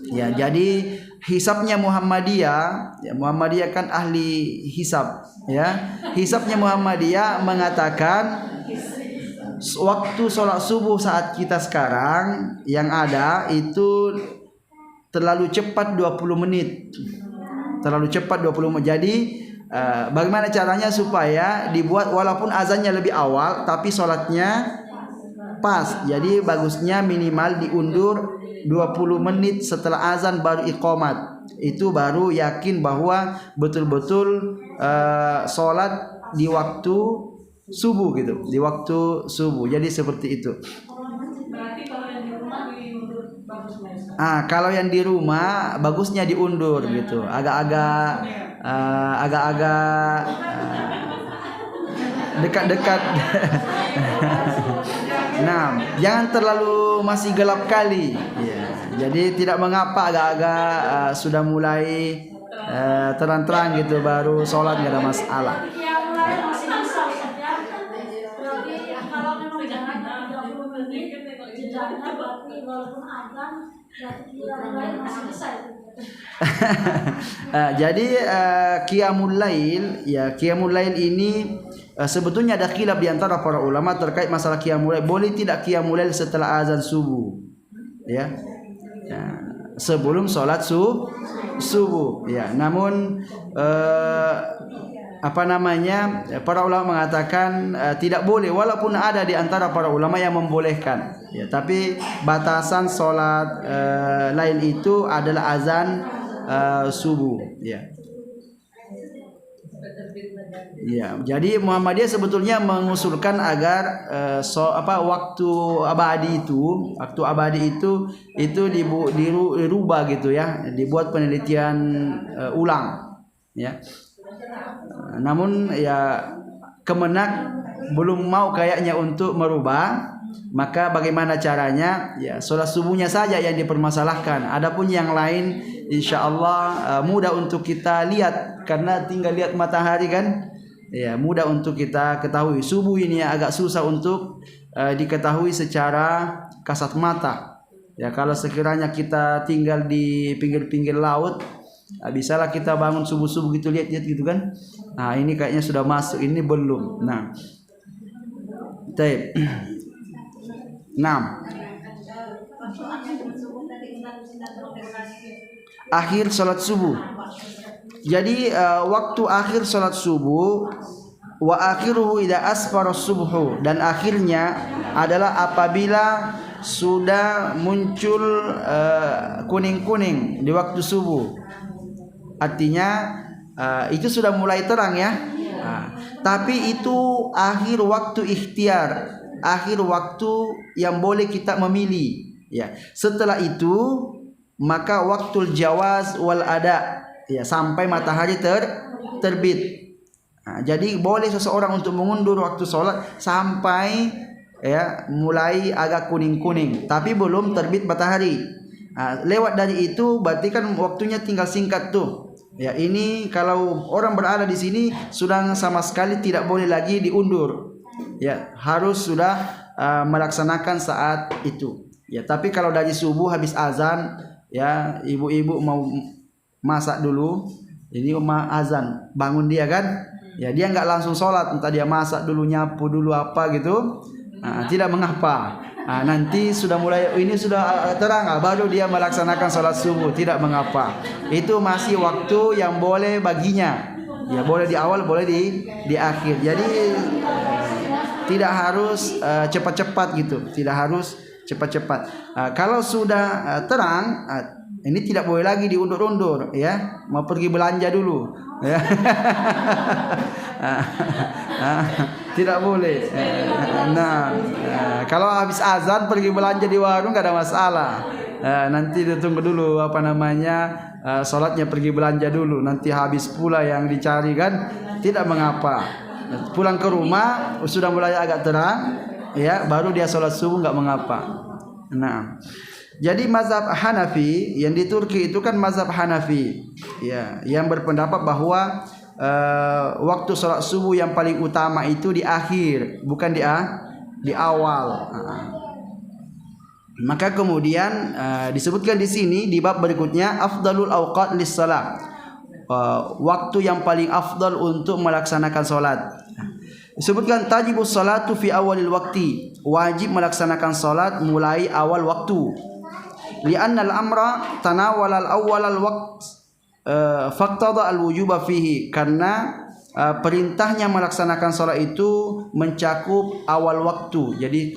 Ya, jadi hisabnya Muhammadiyah kan ahli hisab ya. Hisabnya Muhammadiyah mengatakan waktu sholat subuh saat kita sekarang yang ada itu terlalu cepat 20 menit. Terlalu cepat 20 menit. Jadi bagaimana caranya supaya dibuat walaupun azannya lebih awal tapi sholatnya pas. Jadi bagusnya minimal diundur 20 menit setelah azan baru iqamat. Itu baru yakin bahwa betul-betul sholat di waktu subuh gitu, di waktu subuh. Jadi seperti itu. Berarti kalau yang di rumah diundur bagusnya. Kalau yang di rumah bagusnya diundur gitu. Agak-agak dekat-dekat. Nah, jangan terlalu masih gelap kali. Ya. Jadi tidak mengapa agak-agak sudah mulai terang-terang gitu baru sholat nggak ada masalah. Jadi qiyamul lail ini sebetulnya ada khilaf di antara para ulama terkait masalah qiyamul lail. Boleh tidak qiyamul lail setelah azan subuh? Ya. Sebelum sholat subuh. Ya, namun para ulama mengatakan tidak boleh, walaupun ada di antara para ulama yang membolehkan. Ya, tapi batasan sholat lain itu adalah azan subuh. Ya. Ya, jadi Muhammadiyah sebetulnya mengusulkan agar waktu abadi itu dirubah gitu ya, dibuat penelitian ulang. Ya. Namun ya Kemenak belum mau kayaknya untuk merubah, maka bagaimana caranya? Ya, sholat subuhnya saja yang dipermasalahkan. Adapun yang lain insyaallah mudah untuk kita lihat karena tinggal lihat matahari kan. Ya, mudah untuk kita ketahui. Subuh ini agak susah untuk diketahui secara kasat mata. Ya, kalau sekiranya kita tinggal di pinggir-pinggir laut, bisalah kita bangun subuh-subuh gitu lihat gitu kan. Nah, ini kayaknya sudah masuk, ini belum. Nah. Baik. 6. Akhir salat subuh. Jadi waktu akhir salat subuh wa akhiruhu idza asfara subuhu, dan akhirnya adalah apabila sudah muncul kuning-kuning di waktu subuh. Artinya itu sudah mulai terang ya. Tapi itu akhir waktu ikhtiar, akhir waktu yang boleh kita memilih. Ya. Setelah itu maka waktul jawaz wal ada, ya, sampai matahari terbit. Jadi boleh seseorang untuk mengundur waktu sholat sampai ya mulai agak kuning-kuning, tapi belum terbit matahari. Lewat dari itu berarti kan waktunya tinggal singkat tuh. Ya, ini kalau orang berada di sini sudah sama sekali tidak boleh lagi diundur. Ya, harus sudah melaksanakan saat itu. Ya, tapi kalau dari subuh habis azan, ya ibu-ibu mau masak dulu, ini azan, bangun dia kan? Ya, dia nggak langsung sholat, entah dia masak dulu, nyapu dulu apa gitu, tidak mengapa. Nanti sudah mulai ini sudah terang, baru dia melaksanakan sholat subuh, tidak mengapa. Itu masih waktu yang boleh baginya. Ya, boleh di awal, boleh di akhir. Jadi tidak harus cepat-cepat gitu, tidak harus cepat-cepat. Kalau sudah terang, ini tidak boleh lagi diundur-undur, ya. Mau pergi belanja dulu, ya. Tidak boleh. Kalau habis azan pergi belanja di warung nggak ada masalah. Nanti ditunggu dulu sholatnya pergi belanja dulu. Nanti habis pula yang dicari kan, tidak mengapa. Pulang ke rumah sudah mulai agak terang, ya, baru dia sholat subuh nggak mengapa. Nah, jadi mazhab Hanafi yang di Turki itu kan mazhab Hanafi, ya, yang berpendapat bahwa waktu sholat subuh yang paling utama itu di akhir, bukan di awal. Maka kemudian disebutkan di sini di bab berikutnya afdalul awqat lis-shalah, waktu yang paling afdal untuk melaksanakan sholat. Disebutkan tajibus sholatu fi awalil waqti, wajib melaksanakan sholat mulai awal waktu. Li'anna al-amra tanawala al-awwal al-waqt faqtada al-wujuba fihi, karena perintahnya melaksanakan sholat itu mencakup awal waktu. Jadi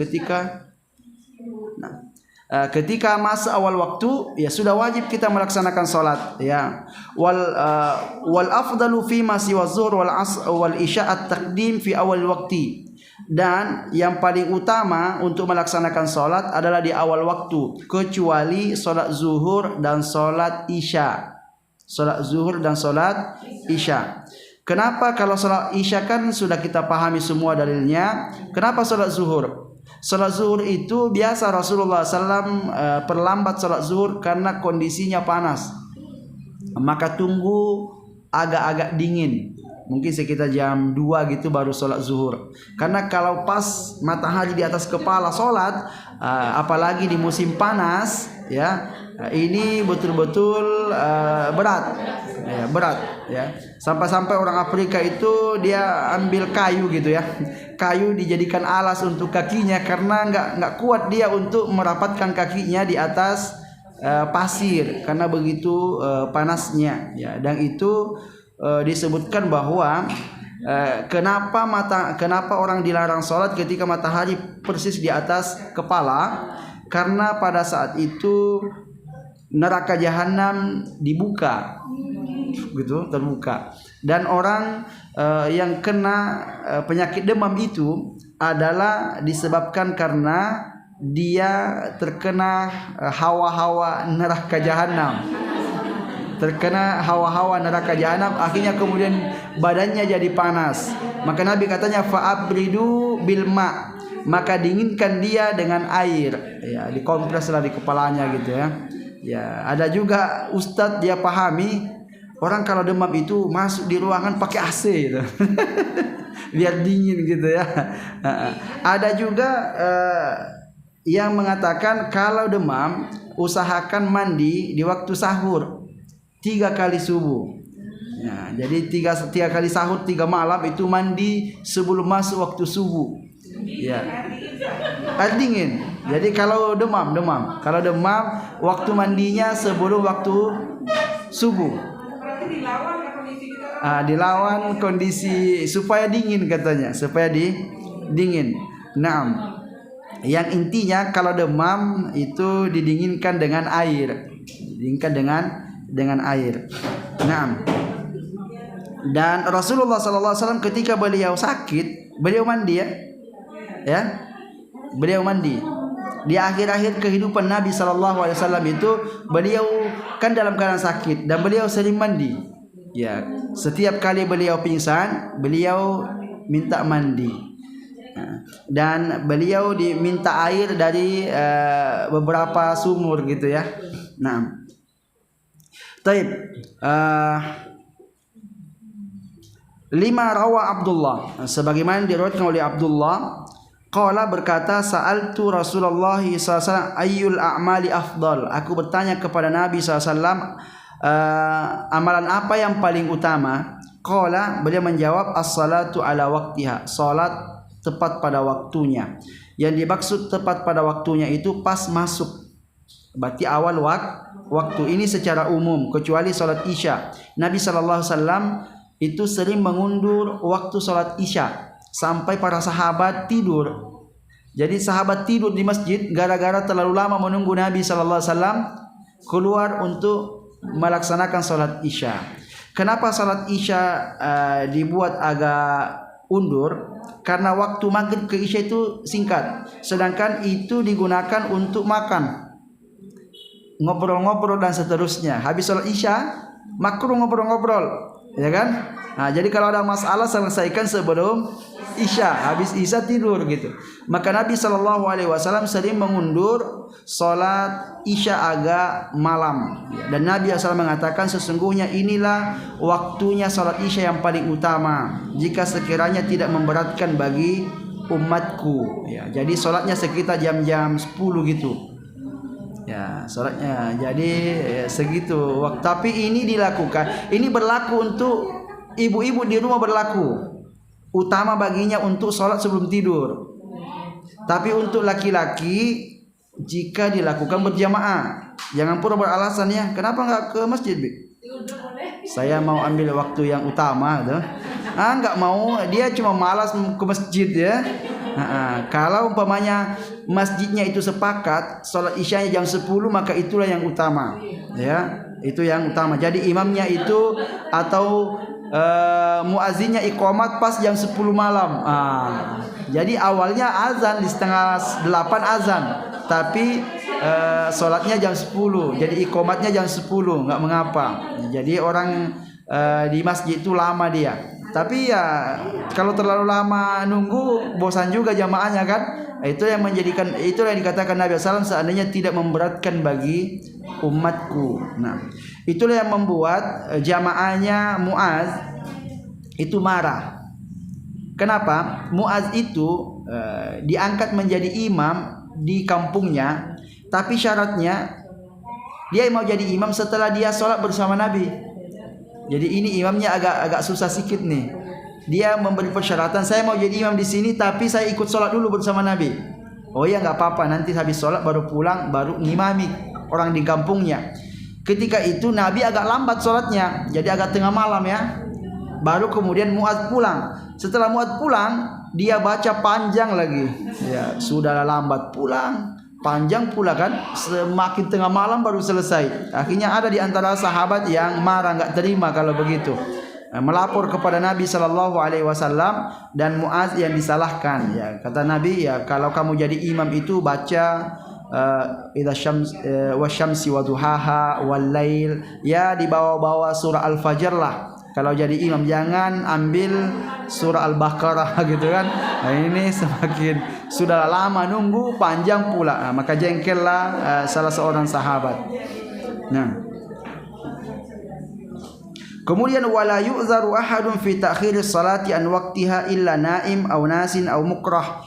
ketika masa awal waktu, ya sudah wajib kita melaksanakan sholat, ya. Wal afdalu fi ma siwa zuhur wal asr wal isya at-taqdim fi awal waktu. Dan yang paling utama untuk melaksanakan sholat adalah di awal waktu, kecuali sholat zuhur dan sholat isya. Sholat zuhur dan sholat isya. Kenapa? Kalau sholat isya kan sudah kita pahami semua dalilnya. Kenapa sholat zuhur? Sholat zuhur itu biasa Rasulullah SAW perlambat sholat zuhur karena kondisinya panas. Maka tunggu agak-agak dingin, mungkin sekitar jam 2 gitu baru sholat zuhur. Karena kalau pas matahari di atas kepala sholat, apalagi di musim panas, ya, ini betul-betul berat, ya. Sampai-sampai orang Afrika itu dia ambil kayu gitu, ya. Kayu dijadikan alas untuk kakinya karena nggak kuat dia untuk merapatkan kakinya di atas pasir karena begitu panasnya, ya. Dan itu disebutkan bahwa kenapa orang dilarang sholat ketika matahari persis di atas kepala, karena pada saat itu neraka jahanam dibuka, gitu, terbuka, dan orang yang kena penyakit demam itu adalah disebabkan karena dia terkena hawa-hawa neraka jahanam. Terkena hawa-hawa neraka jahanam, akhirnya kemudian badannya jadi panas. Maka Nabi katanya fa'abridu bilma, maka dinginkan dia dengan air, ya, dikompreslah di kepalanya gitu, ya. Ya, ada juga ustadz dia pahami orang kalau demam itu masuk di ruangan pakai AC gitu. Biar dingin gitu, ya. Ada juga yang mengatakan kalau demam usahakan mandi di waktu sahur 3 kali subuh, ya. Jadi 3 kali sahur 3 malam itu mandi sebelum masuk waktu subuh, ya. Air dingin. Jadi kalau demam waktu mandinya sebelum waktu subuh. Dilawan kondisi supaya dingin katanya, supaya dingin. Nah, yang intinya kalau demam itu didinginkan dengan air, dengan air. Nah, dan Rasulullah SAW ketika beliau sakit, beliau mandi, ya. Beliau mandi. Di akhir-akhir kehidupan Nabi SAW itu beliau kan dalam keadaan sakit dan beliau sering mandi. Ya, setiap kali beliau pingsan, beliau minta mandi. Dan beliau diminta air dari beberapa sumur gitu ya. Nah, taib. Lima rawa Abdullah, sebagaimana diriwayatkan oleh Abdullah, qala berkata, sa'altu Rasulullah SAW ayyul a'mali afdal. Aku bertanya kepada Nabi SAW, amalan apa yang paling utama? Qala, beliau menjawab, as-salatu ala waqtiha, salat tepat pada waktunya. Yang dimaksud tepat pada waktunya itu pas masuk, berarti awal waktu. Ini secara umum, kecuali salat Isya. Nabi SAW itu sering mengundur waktu salat Isya sampai para sahabat tidur. Jadi sahabat tidur di masjid gara-gara terlalu lama menunggu Nabi SAW keluar untuk melaksanakan salat Isya. Kenapa salat Isya dibuat agak undur? Karena waktu maghrib ke Isya itu singkat, sedangkan itu digunakan untuk makan, ngobrol-ngobrol dan seterusnya. Habis salat Isya makruh ngobrol-ngobrol, ya kan? Nah, jadi kalau ada masalah selesaikan sebelum Isya, habis Isya tidur gitu. Maka Nabi SAW sering mengundur salat Isya agak malam. Dan Nabi SAW mengatakan, sesungguhnya inilah waktunya salat Isya yang paling utama, jika sekiranya tidak memberatkan bagi umatku. Ya, jadi salatnya sekitar jam-jam 10 gitu. Ya, salatnya jadi segitu waktu. Tapi ini dilakukan, ini berlaku untuk ibu-ibu di rumah, berlaku utama baginya untuk sholat sebelum tidur. Tapi untuk laki-laki jika dilakukan berjamaah, jangan pura beralasan ya, kenapa nggak ke masjid, Bi? Saya mau ambil waktu yang utama tuh. Nggak mau, dia cuma malas ke masjid ya. Kalau umpamanya masjidnya itu sepakat sholat Isyanya jam 10, maka itulah yang utama ya, itu yang utama. Jadi imamnya itu atau muazzinnya iqamat pas jam 10 malam. Jadi awalnya azan di setengah 8 azan, tapi sholatnya jam 10, jadi iqamatnya jam 10, nggak mengapa. Jadi orang di masjid itu lama dia. Tapi ya kalau terlalu lama nunggu bosan juga jamaahnya kan. Itu yang menjadikan, itulah yang dikatakan Nabi SAW, seandainya tidak memberatkan bagi umatku. Nah, itulah yang membuat jamaahnya Muaz itu marah. Kenapa? Muaz itu diangkat menjadi imam di kampungnya, tapi syaratnya dia mau jadi imam setelah dia sholat bersama Nabi. Jadi ini imamnya agak susah sikit nih. Dia memberi persyaratan, saya mau jadi imam di sini, tapi saya ikut sholat dulu bersama Nabi. Oh ya, nggak apa-apa, nanti habis sholat baru pulang, baru ngimami orang di kampungnya. Ketika itu Nabi agak lambat sholatnya, jadi agak tengah malam ya. Baru kemudian Muaz pulang. Setelah Muaz pulang, dia baca panjang lagi. Ya, sudah lambat pulang, panjang pula kan, semakin tengah malam baru selesai. Akhirnya ada di antara sahabat yang marah, nggak terima kalau begitu, melapor kepada Nabi SAW, dan Muaz yang disalahkan. Ya, kata Nabi, ya kalau kamu jadi imam itu baca idza syams wasyamsi waduhaha wal lail, ya di bawah-bawah surah Al-Fajr lah. Kalau jadi imam jangan ambil surah Al-Baqarah gitu kan. Nah, ini semakin sudah lama nunggu panjang pula. Nah, maka jengkellah salah seorang sahabat. Nah, kemudian wala yu'zaru ahadun fi ta'khiris salati an waqtiha illa naim aw nasin aw mukrah.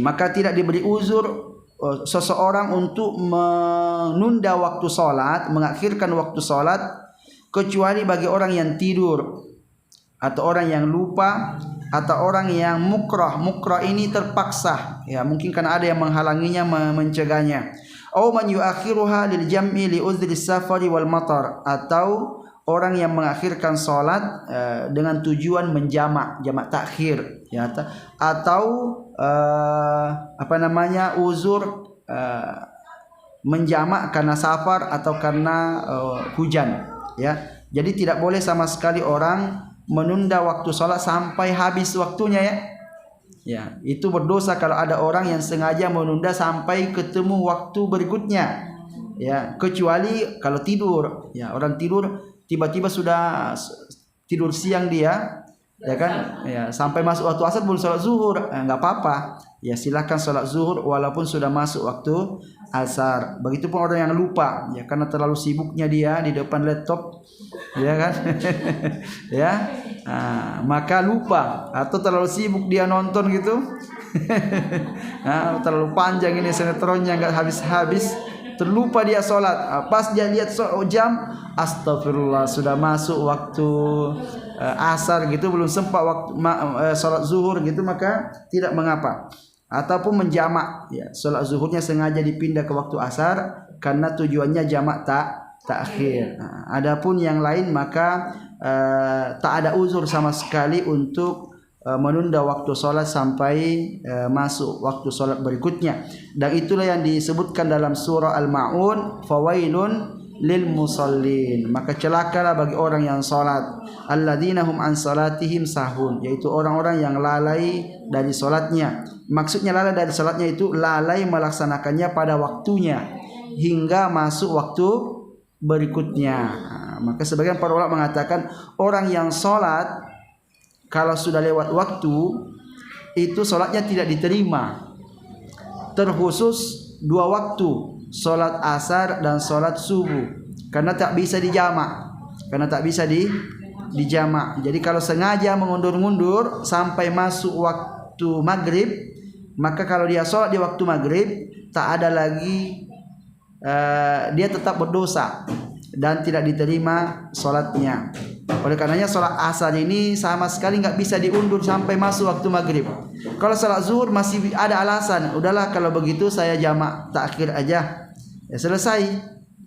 Maka tidak diberi uzur seseorang untuk menunda waktu salat, mengakhirkan waktu salat, kecuali bagi orang yang tidur, atau orang yang lupa, atau orang yang mukrah. Mukrah ini terpaksa, ya mungkin karena ada yang menghalanginya, mencegahnya. Aw man yu'akhiruha lil jam'i li udhri safari wal matar, atau orang yang mengakhirkan salat dengan tujuan menjamak, jamak takhir, ya, atau uzur menjamak karena safar atau karena hujan, ya. Jadi tidak boleh sama sekali orang menunda waktu salat sampai habis waktunya, ya. Ya, itu berdosa kalau ada orang yang sengaja menunda sampai ketemu waktu berikutnya. Ya, kecuali kalau tidur. Ya, orang tidur tiba-tiba sudah tidur siang dia, ya kan, ya sampai masuk waktu asar belum sholat zuhur, nggak apa-apa, ya silakan sholat zuhur walaupun sudah masuk waktu asar. Begitupun orang yang lupa, ya karena terlalu sibuknya dia di depan laptop, ya kan, ya, maka lupa, atau terlalu sibuk dia nonton gitu, terlalu panjang ini sinetronnya nggak habis-habis, terlupa dia sholat. Pas dia lihat jam, astagfirullah sudah masuk waktu asar gitu, belum sempat waktu sholat zuhur gitu, maka tidak mengapa. Ataupun menjamak, ya sholat zuhurnya sengaja dipindah ke waktu asar karena tujuannya jamak takhir. Adapun yang lain maka tak ada uzur sama sekali untuk menunda waktu sholat sampai masuk waktu sholat berikutnya. Dan itulah yang disebutkan dalam surah Al-Ma'un, fawailun lil musallin, maka celakalah bagi orang yang salat, alladzina hum an salatihim sahun, yaitu orang-orang yang lalai dari salatnya. Maksudnya lalai dari salatnya itu lalai melaksanakannya pada waktunya hingga masuk waktu berikutnya. Maka sebagian para ulama mengatakan orang yang salat kalau sudah lewat waktu itu salatnya tidak diterima, terkhusus dua waktu, solat asar dan solat subuh, karena tak bisa dijamak, Jadi kalau sengaja mengundur-mundur sampai masuk waktu maghrib, maka kalau dia solat di waktu maghrib tak ada lagi, dia tetap berdosa dan tidak diterima solatnya. Oleh karenanya sholat asar ini sama sekali nggak bisa diundur sampai masuk waktu maghrib. Kalau sholat zuhur masih ada alasan, udahlah kalau begitu saya jamak takhir aja, ya selesai,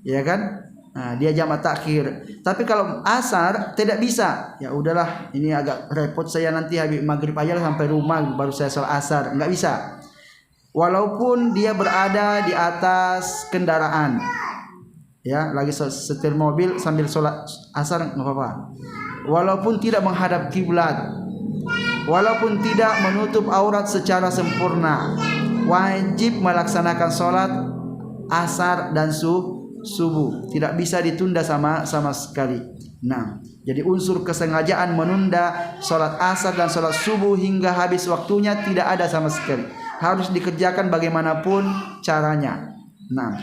ya kan? Dia jamak takhir. Tapi kalau asar tidak bisa, ya udahlah ini agak repot, saya nanti habis maghrib aja sampai rumah baru saya sholat asar, nggak bisa. Walaupun dia berada di atas kendaraan, ya lagi setir mobil sambil sholat asar nggak apa-apa. Walaupun tidak menghadap kiblat, walaupun tidak menutup aurat secara sempurna, wajib melaksanakan sholat asar dan subuh, tidak bisa ditunda sama sekali. Nah, jadi unsur kesengajaan menunda sholat asar dan sholat subuh hingga habis waktunya tidak ada sama sekali, harus dikerjakan bagaimanapun caranya. Nah,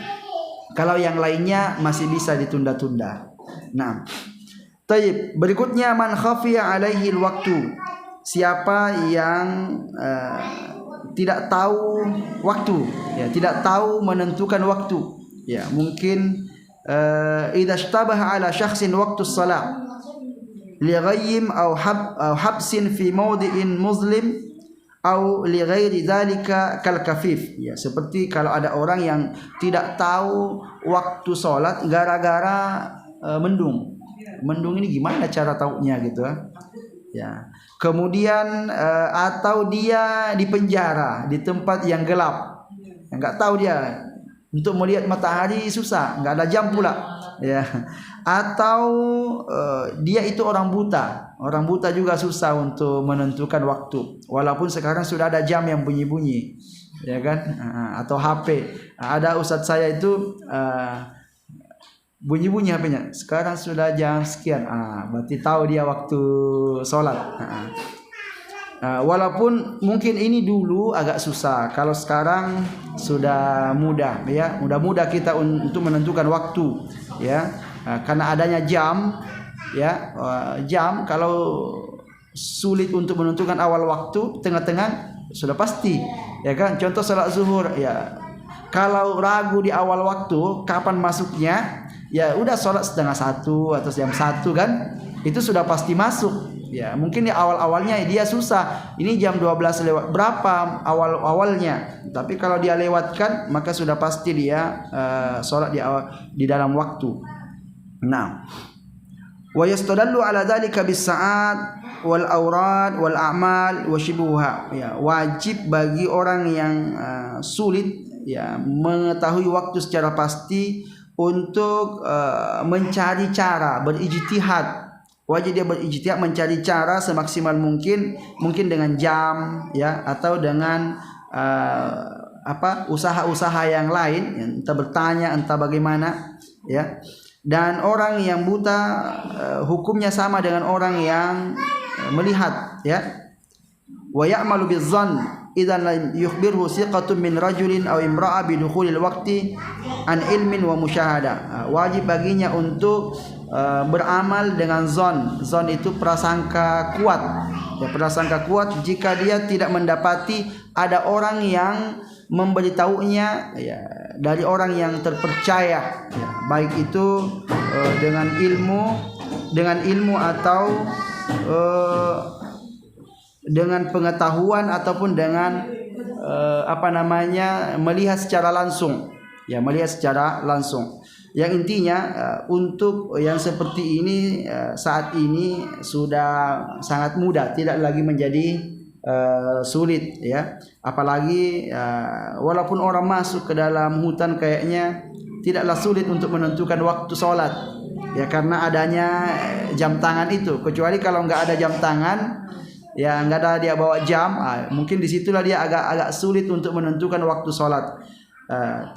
kalau yang lainnya masih bisa ditunda-tunda. Nah, taib. Berikutnya man khafiya alaihi waktu. Siapa yang tidak tahu waktu, ya tidak tahu menentukan waktu. Ya, mungkin idza ishtabaha ala syakhsin waqtu shalah li ghayyim aw habsin fi mawdi'in muzlim au li ghairi dzalika kal kafif, ya seperti kalau ada orang yang tidak tahu waktu sholat gara-gara mendung ini gimana cara taunya gitu ya. Kemudian atau dia di penjara di tempat yang gelap, nggak tahu dia untuk melihat matahari susah, nggak ada jam pula ya. Atau dia itu orang buta juga susah untuk menentukan waktu, walaupun sekarang sudah ada jam yang bunyi-bunyi, ya kan, atau HP. Ada ustadz saya itu bunyi-bunyi HP-nya, sekarang sudah jam sekian, berarti tahu dia waktu sholat. Walaupun mungkin ini dulu agak susah, kalau sekarang sudah mudah, ya mudah kita untuk menentukan waktu, ya. Karena adanya jam, ya jam kalau sulit untuk menentukan awal waktu, tengah-tengah sudah pasti, ya kan. Contoh salat zuhur, ya kalau ragu di awal waktu kapan masuknya, ya udah salat 12:30 atau jam 1 kan, itu sudah pasti masuk. Ya mungkin di awalnya dia susah, ini jam 12 lewat berapa awalnya, tapi kalau dia lewatkan maka sudah pasti dia salat di dalam waktu. Nah, wa yastadallu ala dzalika bis sa'at wal aurad wal a'mal wa shibuha. Ya, wajib bagi orang yang sulit ya mengetahui waktu secara pasti untuk mencari cara, berijtihad. Wajib dia berijtihad mencari cara semaksimal mungkin dengan jam, ya, atau dengan usaha-usaha yang lain, entah bertanya, entah bagaimana, ya. Dan orang yang buta hukumnya sama dengan orang yang melihat, ya. Wa ya'malu bizzan idzan lam yukhbirhu thiqatun min rajulin aw imra'a bi dukhulil waqti an ilmin wa musyahada. Wajib baginya untuk beramal dengan zon. Zon itu prasangka kuat. Ya, prasangka kuat jika dia tidak mendapati ada orang yang memberitahunya, ya, dari orang yang terpercaya, ya, baik itu dengan ilmu atau dengan pengetahuan ataupun dengan melihat secara langsung, ya, melihat secara langsung. Yang intinya untuk yang seperti ini saat ini sudah sangat mudah, tidak lagi menjadi sulit, ya. Apalagi walaupun orang masuk ke dalam hutan kayaknya tidaklah sulit untuk menentukan waktu sholat, ya, karena adanya jam tangan itu. Kecuali kalau nggak ada jam tangan, ya, nggak ada dia bawa jam, mungkin disitulah dia agak sulit untuk menentukan waktu sholat.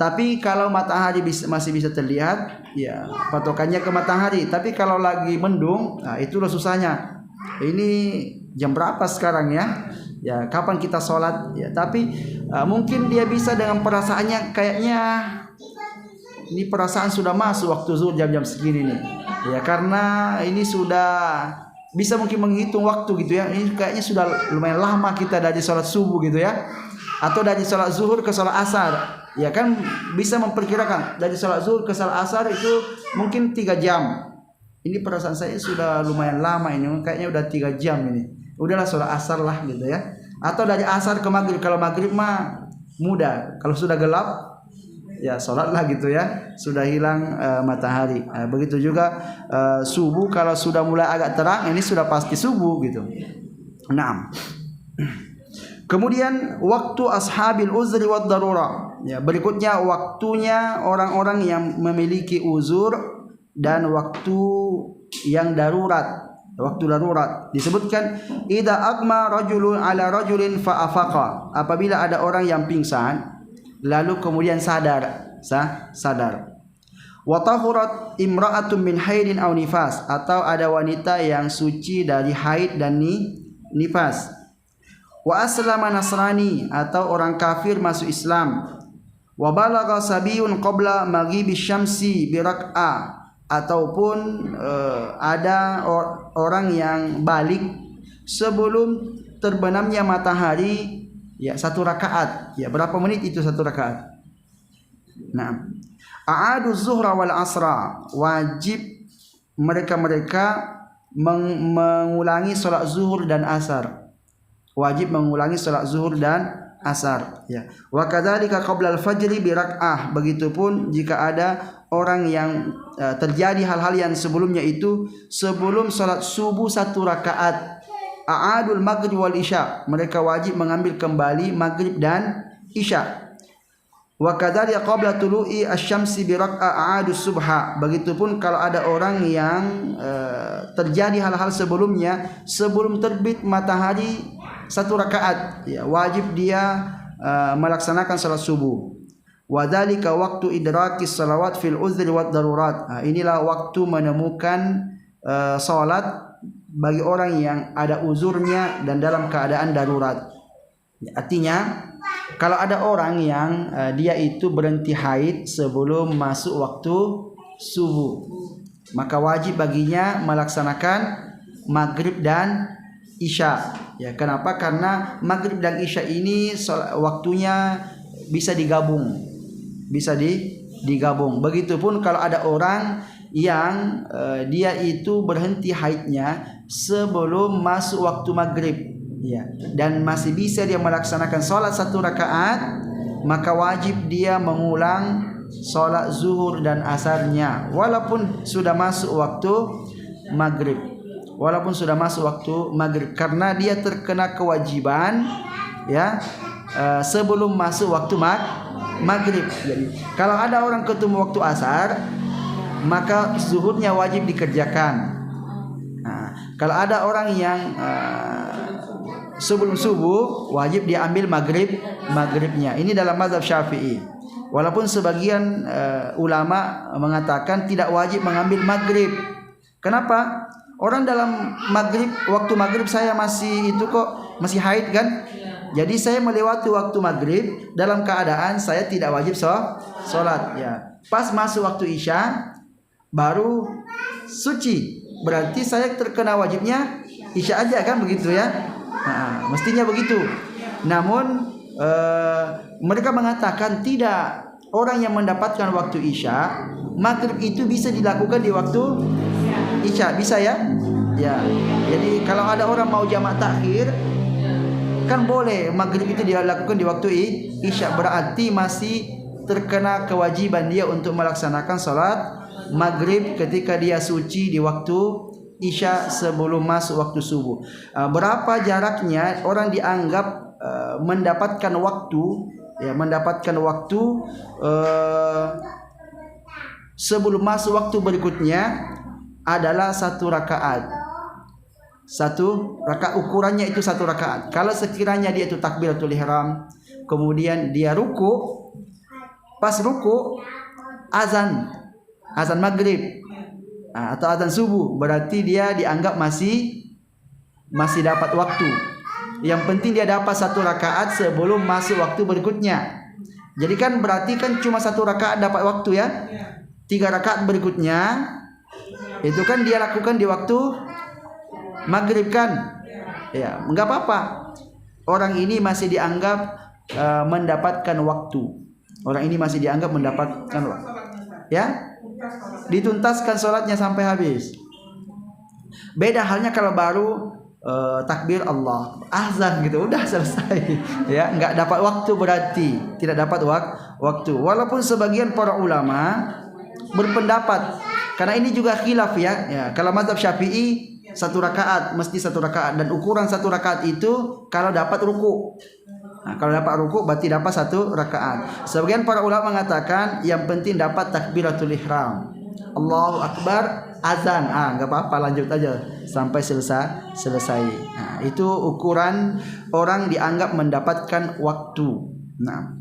Tapi kalau matahari masih bisa terlihat, ya, patokannya ke matahari. Tapi kalau lagi mendung, itulah susahnya. Ini jam berapa sekarang, ya? Ya, kapan kita sholat? Ya, tapi mungkin dia bisa dengan perasaannya, kayaknya ini perasaan sudah masuk waktu zuhur jam-jam segini nih. Ya, karena ini sudah bisa mungkin menghitung waktu gitu, ya. Ini kayaknya sudah lumayan lama kita dari sholat subuh gitu, ya. Atau dari sholat zuhur ke sholat asar, ya kan, bisa memperkirakan dari sholat zuhur ke sholat asar itu mungkin 3 jam. Ini perasaan saya sudah lumayan lama ini, kayaknya udah 3 jam ini. Udahlah sholat asar lah gitu, ya. Atau dari asar ke maghrib, kalau maghrib mah mudah, kalau sudah gelap, ya sholatlah gitu, ya, sudah hilang matahari. Begitu juga subuh, kalau sudah mulai agak terang, ini sudah pasti subuh gitu. Nah, kemudian waktu ashabil uzri wad darurah, ya, berikutnya waktunya orang-orang yang memiliki uzur dan waktu yang darurat. Waktu darurat disebutkan idza aqma rajulun ala rajulin fa afaqa, apabila ada orang yang pingsan lalu kemudian sadar. Wa tahurat imra'atun min haidin aw nifas, atau ada wanita yang suci dari haid dan nifas. Wa aslama nasrani, atau orang kafir masuk Islam. Wa balagha sabiyun qabla maghibi syamsi bi rak'ah, ataupun ada orang yang balik sebelum terbenamnya matahari, ya, 1 rakaat. Ya, berapa menit itu 1 rakaat? Nah, a'adu zuhra wal asra, wajib mereka mengulangi salat zuhur dan asar. Wajib mengulangi salat zuhur dan asar, ya. Wa kadzalika qabla al-fajri bi rak'ah, begitupun jika ada orang yang terjadi hal-hal yang sebelumnya itu sebelum salat subuh 1 rakaat. A'adul maghrib wal isya, mereka wajib mengambil kembali maghrib dan isya. Wa kadzalika qabla tulu'i asy-syamsi bi rak'ah a'adus subha, begitupun kalau ada orang yang terjadi hal-hal sebelumnya sebelum terbit matahari 1 rakaat, ya, wajib dia melaksanakan salat subuh. Wa dzalika waktu idrakis salawat fil uzri wad darurat. Inilah waktu menemukan salat bagi orang yang ada uzurnya dan dalam keadaan darurat. Artinya kalau ada orang yang dia itu berhenti haid sebelum masuk waktu subuh, maka wajib baginya melaksanakan maghrib dan isya. Ya, kenapa? Karena maghrib dan isya ini waktunya bisa digabung. Begitupun kalau ada orang yang dia itu berhenti haidnya sebelum masuk waktu maghrib, ya, dan masih bisa dia melaksanakan sholat 1 rakaat, maka wajib dia mengulang sholat zuhur dan asarnya walaupun sudah masuk waktu maghrib. Karena dia terkena kewajiban, ya, sebelum masuk waktu maghrib. Jadi kalau ada orang ketemu waktu asar, maka zuhurnya wajib dikerjakan. Nah, kalau ada orang yang sebelum subuh, wajib dia ambil maghribnya. Ini dalam mazhab Syafi'i. Walaupun sebagian ulama mengatakan tidak wajib mengambil maghrib. Kenapa? Orang dalam maghrib, waktu maghrib saya masih itu kok, masih haid kan? Jadi saya melewati waktu maghrib dalam keadaan saya tidak wajib sholat. Ya. Pas masuk waktu isya baru suci. Berarti saya terkena wajibnya isya aja kan begitu ya? Nah, mestinya begitu. Namun mereka mengatakan tidak. Orang yang mendapatkan waktu isya, maghrib itu bisa dilakukan di waktu isya, bisa ya? Ya. Jadi kalau ada orang mau jamak takhir, kan boleh maghrib itu dia lakukan di waktu isya, berarti masih terkena kewajiban dia untuk melaksanakan sholat maghrib ketika dia suci di waktu isya sebelum masuk waktu subuh. Berapa jaraknya orang dianggap mendapatkan waktu, ya, mendapatkan waktu sebelum masuk waktu berikutnya adalah 1 rakaat. 1 rakaat ukurannya itu 1 rakaat. Kalau sekiranya dia itu takbiratul ihram, kemudian dia ruku, pas ruku azan maghrib atau azan subuh, berarti dia dianggap masih dapat waktu. Yang penting dia dapat 1 rakaat sebelum masuk waktu berikutnya. Jadi kan berarti kan cuma 1 rakaat dapat waktu ya. 3 rakaat berikutnya itu kan dia lakukan di waktu maghrib kan. Ya, enggak apa-apa. Orang ini masih dianggap mendapatkan waktu. Orang ini masih dianggap mendapatkan waktu. Ya? Dituntaskan sholatnya sampai habis. Beda halnya kalau baru takbir Allah, azan gitu, udah selesai. Ya, enggak dapat waktu, berarti tidak dapat waktu. Walaupun sebagian para ulama berpendapat, karena ini juga khilaf ya. Kalau mazhab Syafi'i 1 rakaat, mesti 1 rakaat, dan ukuran 1 rakaat itu kalau dapat ruku. Nah, kalau dapat ruku berarti dapat 1 rakaat. Sebagian para ulama mengatakan yang penting dapat takbiratul ihram, Allahu Akbar, azan. Enggak apa-apa, lanjut aja sampai selesai. Nah, itu ukuran orang dianggap mendapatkan waktu. Nah,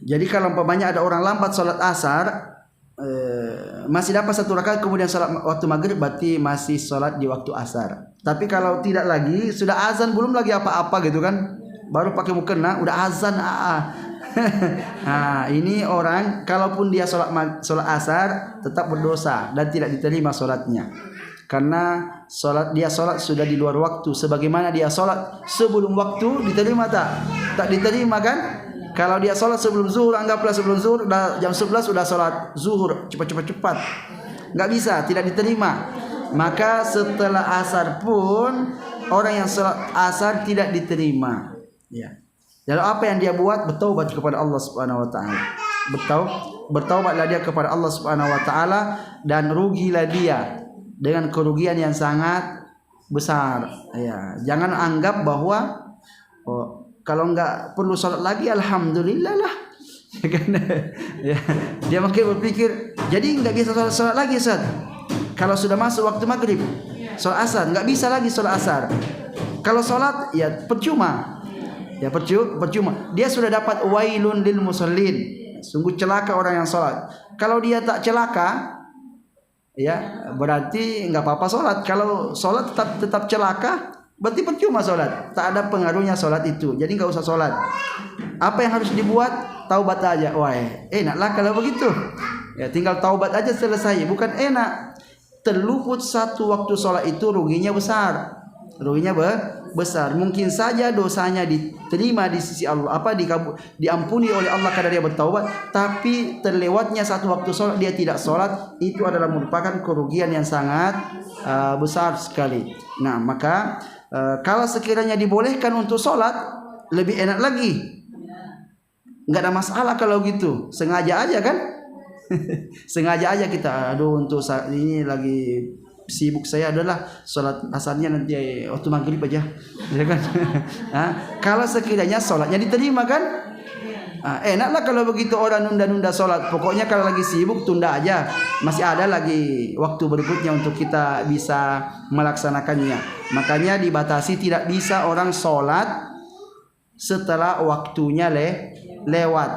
jadi kalau umpamanya ada orang lambat sholat asar, masih dapat 1 rakaat, kemudian sholat waktu maghrib, berarti masih sholat di waktu asar. Tapi kalau tidak lagi, sudah azan belum lagi apa-apa gitu kan, baru pakai mukena udah azan. Nah, ini orang kalaupun dia sholat asar tetap berdosa dan tidak diterima sholatnya, karena dia sholat sudah di luar waktu. Sebagaimana dia sholat sebelum waktu, diterima tak diterima kan? Kalau dia sholat sebelum zuhur, anggaplah sebelum zuhur jam 11 sudah sholat zuhur, cepat, nggak bisa, tidak diterima. Maka setelah asar pun orang yang sholat asar tidak diterima. Ya. Lalu apa yang dia buat? Bertaubat kepada Allah Subhanahu wa taala. Bertaubatlah dia kepada Allah Subhanahu wa taala, dan rugilah dia dengan kerugian yang sangat besar. Ya, jangan anggap bahwa kalau enggak perlu sholat lagi, alhamdulillah lah. Ya, dia makin berpikir, jadi enggak bisa sholat lagi, Ustaz. Kalau sudah masuk waktu maghrib, sholat asar enggak bisa lagi sholat asar. Kalau sholat ya percuma. Ya percuma. Dia sudah dapat wailun lil musallin. Sungguh celaka orang yang sholat. Kalau dia tak celaka, ya berarti enggak apa-apa sholat. Kalau sholat tetap celaka, berarti percuma sholat. Tak ada pengaruhnya sholat itu. Jadi enggak usah sholat. Apa yang harus dibuat? Taubat aja. Wah, enaklah kalau begitu. Ya tinggal taubat aja, selesai. Bukan enak. Terluput 1 waktu sholat itu ruginya besar. Besar. Mungkin saja dosanya diterima di sisi Allah, diampuni oleh Allah karena dia bertaubat, tapi terlewatnya 1 waktu sholat dia tidak sholat, itu adalah merupakan kerugian yang sangat besar sekali. Nah, maka kalau sekiranya dibolehkan untuk sholat, lebih enak lagi. Nggak ada masalah kalau gitu, sengaja aja kan. Sengaja aja kita, untuk saat ini lagi sibuk, saya adalah sholat asarnya nanti waktu maghrib aja, ya kan? Kalau sekiranya sholatnya diterima kan, enaklah kalau begitu orang nunda-nunda sholat. Pokoknya kalau lagi sibuk tunda aja, masih ada lagi waktu berikutnya untuk kita bisa melaksanakannya. Makanya dibatasi, tidak bisa orang sholat setelah waktunya lewat.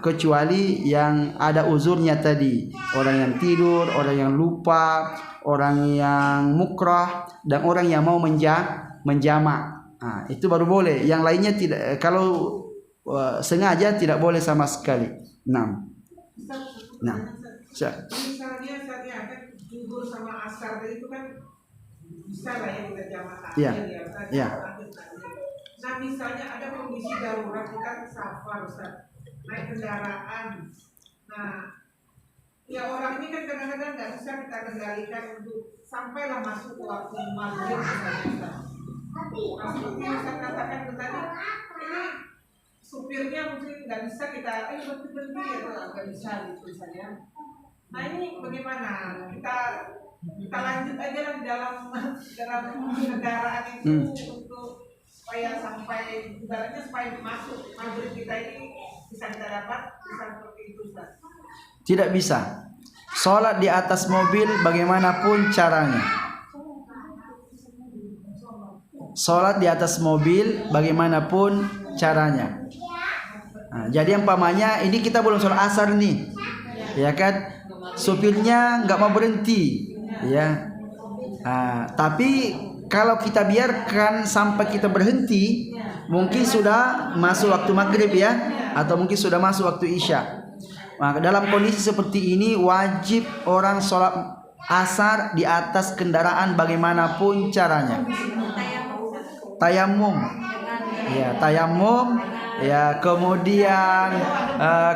Kecuali yang ada uzurnya tadi, orang yang tidur, orang yang lupa, orang yang mukrah, dan orang yang mau menjamak. Itu baru boleh. Yang lainnya tidak. Kalau sengaja tidak boleh sama sekali. Nah. Misalnya ada zuhur sama asar itu kan bisa lah ya kita jamaah. Iya. Nah misalnya ada kondisi darurat kita safar, Ustaz, naik kendaraan. Nah, ya orang ini kan kadang-kadang nggak bisa kita kendalikan untuk sampailah masuk waktu maghrib misalnya. Nah, seperti yang saya katakan tadi, ini supirnya mungkin nggak bisa kita berhenti ya, nggak bisa gitu misalnya. Nah ini bagaimana kita lanjut aja lah dalam kendaraan itu untuk supaya sampai ibaratnya supaya masuk maghrib kita ini bisa kita dapat bisa seperti itu, Ustaz. Tidak bisa. Sholat di atas mobil bagaimanapun caranya. Sholat di atas mobil bagaimanapun caranya. Jadi umpamanya ini kita belum sholat asar nih, ya kan? Supirnya nggak mau berhenti, ya. Tapi kalau kita biarkan sampai kita berhenti, mungkin sudah masuk waktu maghrib ya, atau mungkin sudah masuk waktu isya. Maka dalam kondisi seperti ini wajib orang sholat asar di atas kendaraan bagaimanapun caranya. Tayamum, ya tayamum, ya kemudian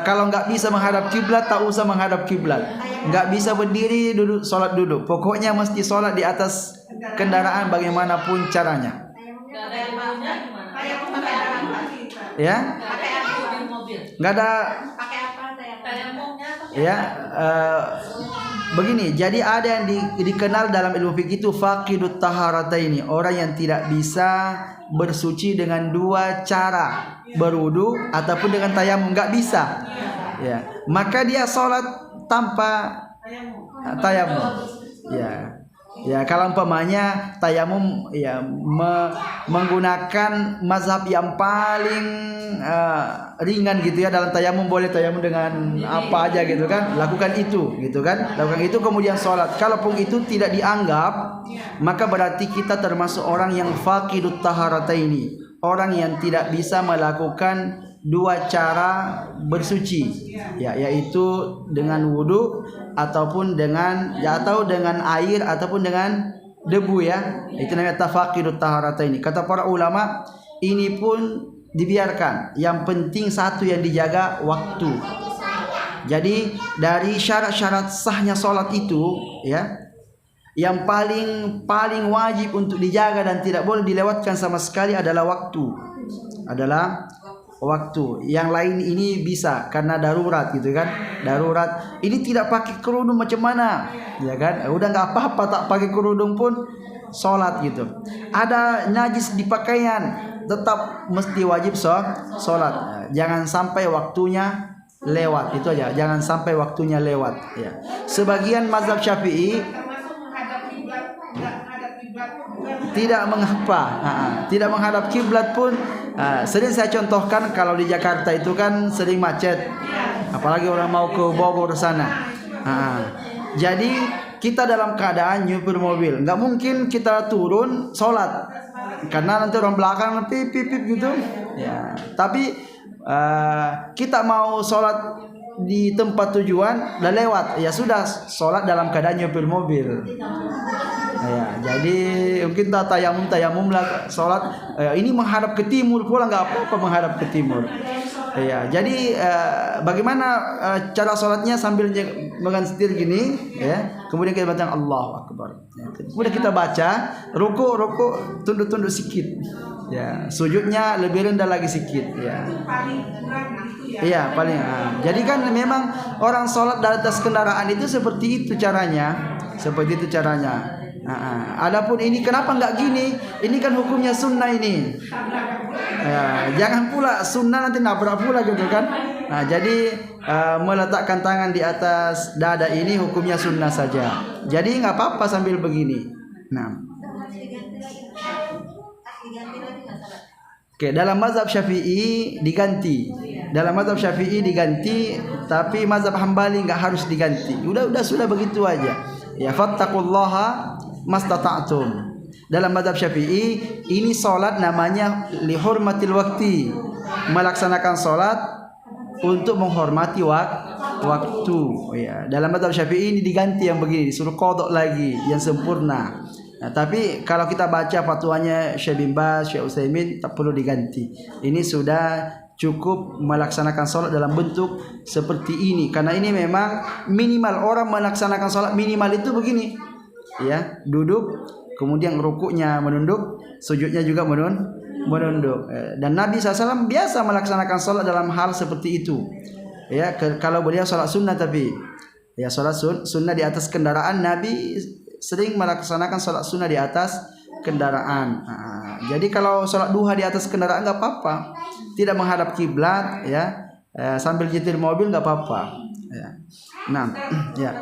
kalau nggak bisa menghadap kiblat, tak usah menghadap kiblat. Nggak bisa berdiri, duduk sholat duduk. Pokoknya mesti sholat di atas kendaraan bagaimanapun caranya. Ya, nggak ada. Ya, begini. Jadi ada yang dikenal dalam ilmu fikih itu faqidut taharataini, orang yang tidak bisa bersuci dengan dua cara, berwudu ataupun dengan tayamum, nggak bisa. Ya, maka dia sholat tanpa tayamum. Ya, kalau umpamanya tayamum ya menggunakan mazhab yang paling ringan gitu ya, dalam tayamum boleh tayamum dengan apa aja gitu kan, lakukan itu gitu kan, lakukan itu kemudian sholat. Kalaupun itu tidak dianggap, maka berarti kita termasuk orang yang faqidut taharataini, orang yang tidak bisa melakukan dua cara bersuci, ya, yaitu dengan wudu ataupun dengan air ataupun dengan debu ya. Itu namanya tafaqidut taharataini. Kata para ulama, ini pun dibiarkan. Yang penting satu yang dijaga waktu. Jadi dari syarat-syarat sahnya sholat itu ya, yang paling wajib untuk dijaga dan tidak boleh dilewatkan sama sekali adalah waktu. Yang lain ini bisa karena darurat gitu kan. Darurat. Ini tidak pakai kerudung macam mana? Ya kan? Udah enggak apa-apa tak pakai kerudung pun sholat gitu. Ada najis di pakaian, tetap mesti wajib sholat. Jangan sampai waktunya lewat, itu aja. Jangan sampai waktunya lewat ya. Sebagian mazhab Syafi'i tidak mengapa, tidak menghadap kiblat pun. Sering saya contohkan kalau di Jakarta itu kan sering macet, apalagi orang mau ke Bogor sana. Jadi kita dalam keadaan nyupir mobil, nggak mungkin kita turun sholat karena nanti orang belakang pip gitu. Ya, tapi kita mau sholat di tempat tujuan udah lewat, ya sudah sholat dalam keadaan nyupir mobil. Ya, jadi mungkin tayamum lah sholat. Ini menghadap ke timur pula nggak apa-apa menghadap ke timur. Ya, jadi bagaimana cara sholatnya sambil megang setir gini, ya. Kemudian kita baca Allahu Akbar. Ya, kemudian kita baca ruku tunduk sedikit. Ya, sujudnya lebih rendah lagi sedikit. Ya. Iya paling. Jadi kan memang orang sholat di atas kendaraan itu seperti itu caranya. Adapun ini kenapa nggak gini? Ini kan hukumnya sunnah ini. Ya, jangan pula sunnah nanti nabrak pula gitu kan. Nah, jadi meletakkan tangan di atas dada ini hukumnya sunnah saja. Jadi nggak apa-apa sambil begini. Nah, Oke, dalam mazhab Syafi'i diganti. Dalam mazhab Syafi'i diganti, tapi mazhab Hambali enggak harus diganti. Sudah begitu aja. Ya, fattaqullaha mastata'tum. Dalam mazhab Syafi'i ini salat namanya lihurmatil waqti. Melaksanakan salat untuk menghormati waktu. Ya, dalam mazhab Syafi'i ini diganti yang begini, disuruh qadha lagi yang sempurna. Nah, tapi kalau kita baca fatwanya Syekh bin Baz, Syekh Utsaimin, tak perlu diganti. Ini sudah cukup melaksanakan sholat dalam bentuk seperti ini. Karena ini memang minimal orang melaksanakan sholat minimal itu begini. Ya, duduk, kemudian rukuknya menunduk, sujudnya juga menunduk. Dan Nabi SAW biasa melaksanakan sholat dalam hal seperti itu. Ya, kalau beliau sholat sunnah tapi ya sholat sunnah di atas kendaraan, Nabi sering melaksanakan sholat sunnah di atas kendaraan. Jadi kalau sholat duha di atas kendaraan nggak apa-apa, tidak menghadap kiblat, ya, sambil nyetir mobil nggak apa-apa. Ya. Nah, ya.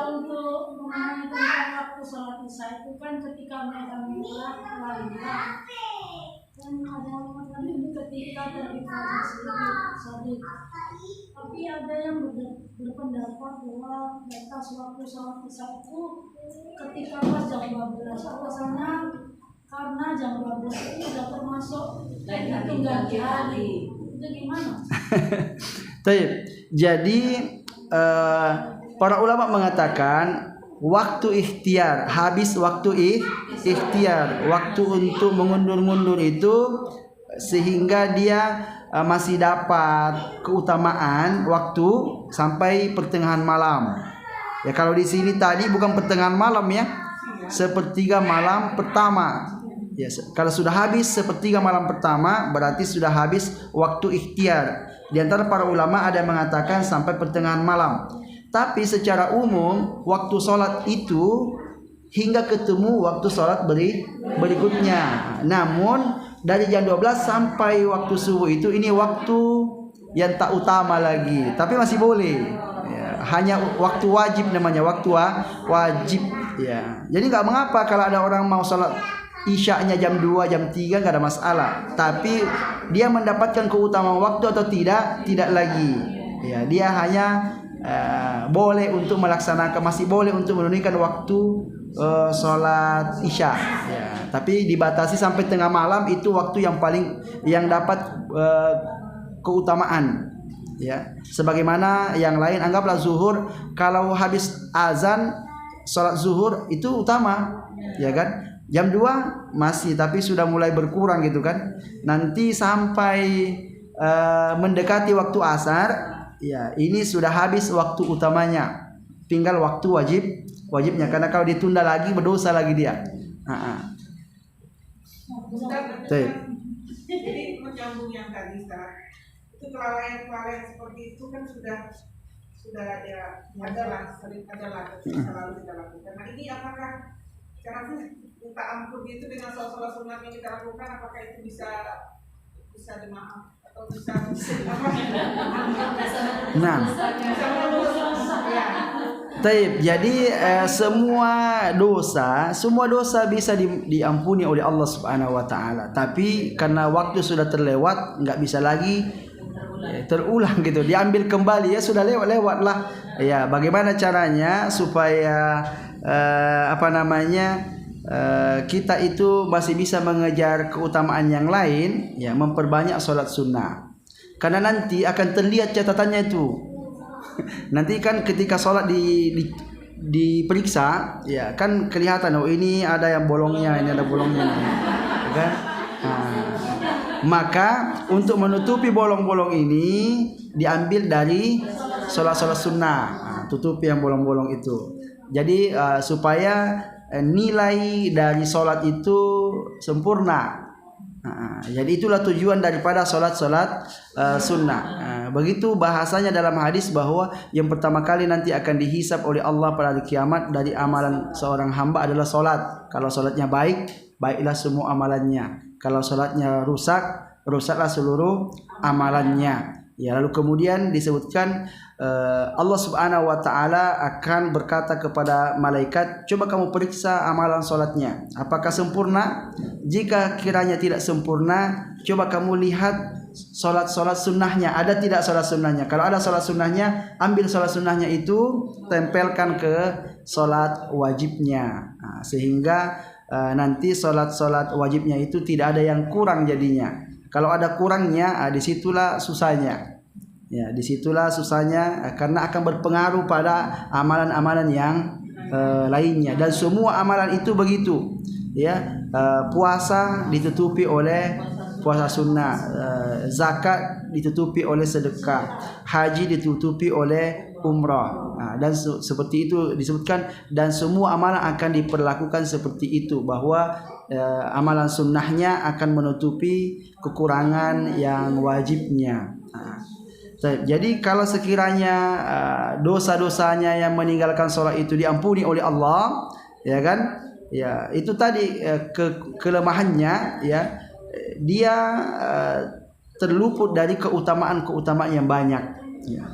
Untuk memahami tentang waktu sholat isya itu kan ketika mereka mengulang dan ada ketika terbit fajar, tapi ada yang berpendapat bahwa batas waktu sholat isya itu ketika pas jam 12. Alasannya karena jam 12 itu sudah termasuk hitung ganti hari. Itu gimana? Jadi para ulama mengatakan waktu ikhtiar, habis waktu ikhtiar, waktu untuk mengundur-mundur itu sehingga dia masih dapat keutamaan waktu sampai pertengahan malam. Ya, kalau di sini tadi bukan pertengahan malam ya, sepertiga malam pertama. Ya, kalau sudah habis sepertiga malam pertama berarti sudah habis waktu ikhtiar. Di antara para ulama ada yang mengatakan sampai pertengahan malam. Tapi secara umum waktu sholat itu hingga ketemu waktu sholat berikutnya. Namun dari jam 12 sampai waktu subuh itu ini waktu yang tak utama lagi, tapi masih boleh. Ya, hanya waktu wajib namanya, waktu wajib. Ya, jadi nggak mengapa kalau ada orang mau sholat isyaknya jam 2, jam 3 nggak ada masalah. Tapi dia mendapatkan keutamaan waktu atau tidak lagi. Ya, dia hanya boleh untuk melaksanakan, masih boleh untuk menunaikan waktu sholat isya. Ya, tapi dibatasi sampai tengah malam, itu waktu yang dapat keutamaan. Ya, sebagaimana yang lain, anggaplah zuhur, kalau habis azan sholat zuhur itu utama, ya kan? Jam 2 masih, tapi sudah mulai berkurang gitu kan. Nanti sampai mendekati waktu asar, ya ini sudah habis waktu utamanya. Tinggal waktu wajibnya, karena kalau ditunda lagi berdosa lagi dia. Jadi menyambung yang tadi, Ustaz, itu kelalaian seperti itu kan sudah adalah selalu kita lakukan. Nah, ini apakah cara minta ampun itu dengan sholat sunat yang kita lakukan, apakah itu bisa dimaaf atau bisa Nah, jadi semua dosa bisa diampuni oleh Allah Subhanahu wa taala. Tapi karena waktu sudah terlewat, nggak bisa lagi terulang gitu. Diambil kembali, ya sudah lewat lah. Ya, bagaimana caranya supaya kita itu masih bisa mengejar keutamaan yang lain, ya memperbanyak sholat sunnah. Karena nanti akan terlihat catatannya itu. Nanti kan ketika sholat diperiksa, ya kan kelihatan, oh ini ada yang bolongnya, ini ada bolongnya, ya kan? Maka untuk menutupi bolong-bolong ini diambil dari sholat-sholat sunnah, tutupi yang bolong-bolong itu. Jadi supaya nilai dari sholat itu sempurna. Jadi itulah tujuan daripada sholat sunnah. Begitu bahasanya dalam hadis bahwa yang pertama kali nanti akan dihisab oleh Allah pada hari kiamat dari amalan seorang hamba adalah sholat. Kalau sholatnya baik, baiklah semua amalannya. Kalau sholatnya rusak, rusaklah seluruh amalannya. Ya, lalu kemudian disebutkan Allah Subhanahu wa taala akan berkata kepada malaikat, "Coba kamu periksa amalan salatnya, apakah sempurna? Jika kiranya tidak sempurna, coba kamu lihat salat-salat sunnahnya, ada tidak salat sunnahnya? Kalau ada salat sunnahnya, ambil salat sunnahnya itu, tempelkan ke salat wajibnya." Sehingga nanti salat-salat wajibnya itu tidak ada yang kurang jadinya. Kalau ada kurangnya, disitulah susahnya. Ya, disitulah susahnya karena akan berpengaruh pada amalan-amalan yang lainnya, dan semua amalan itu begitu. Ya, puasa ditutupi oleh puasa sunnah, zakat ditutupi oleh sedekah, haji ditutupi oleh umrah. Dan seperti itu disebutkan, dan semua amalan akan diperlakukan seperti itu, bahwa amalan sunnahnya akan menutupi kekurangan yang wajibnya. Jadi kalau sekiranya dosa-dosanya yang meninggalkan sholat itu diampuni oleh Allah, ya kan? Ya, itu tadi kelemahannya, ya, dia terluput dari keutamaan-keutamaan yang banyak. Ya.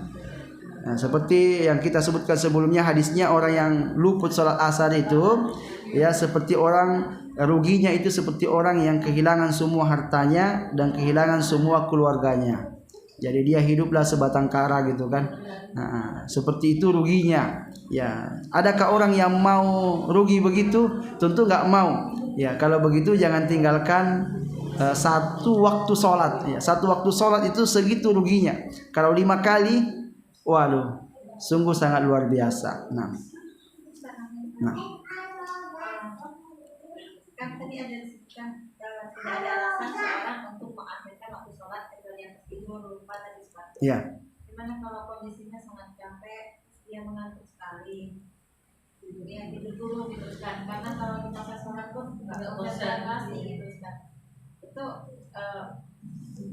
Nah, seperti yang kita sebutkan sebelumnya hadisnya, orang yang luput sholat asar itu, ya, seperti orang ruginya itu seperti orang yang kehilangan semua hartanya dan kehilangan semua keluarganya. Jadi dia hiduplah sebatang kara gitu kan. Nah, seperti itu ruginya. Ya, adakah orang yang mau rugi begitu? Tentu nggak mau. Ya, kalau begitu jangan tinggalkan satu waktu sholat. Ya, satu waktu sholat itu segitu ruginya. Kalau 5 kali, waduh, sungguh sangat luar biasa. Nah. Kan tadi ada disebutkan tidak ada alasan seorang untuk mengakhirkan waktu sholat kecuali yang tertidur, lupa tadi seperti. Ya. Gimana kalau kondisinya sangat capek, dia mengantuk sekali, dia tidur dulu kan? Karena kalau di masa sholat pun nggak konsentrasi gitu kan? Itu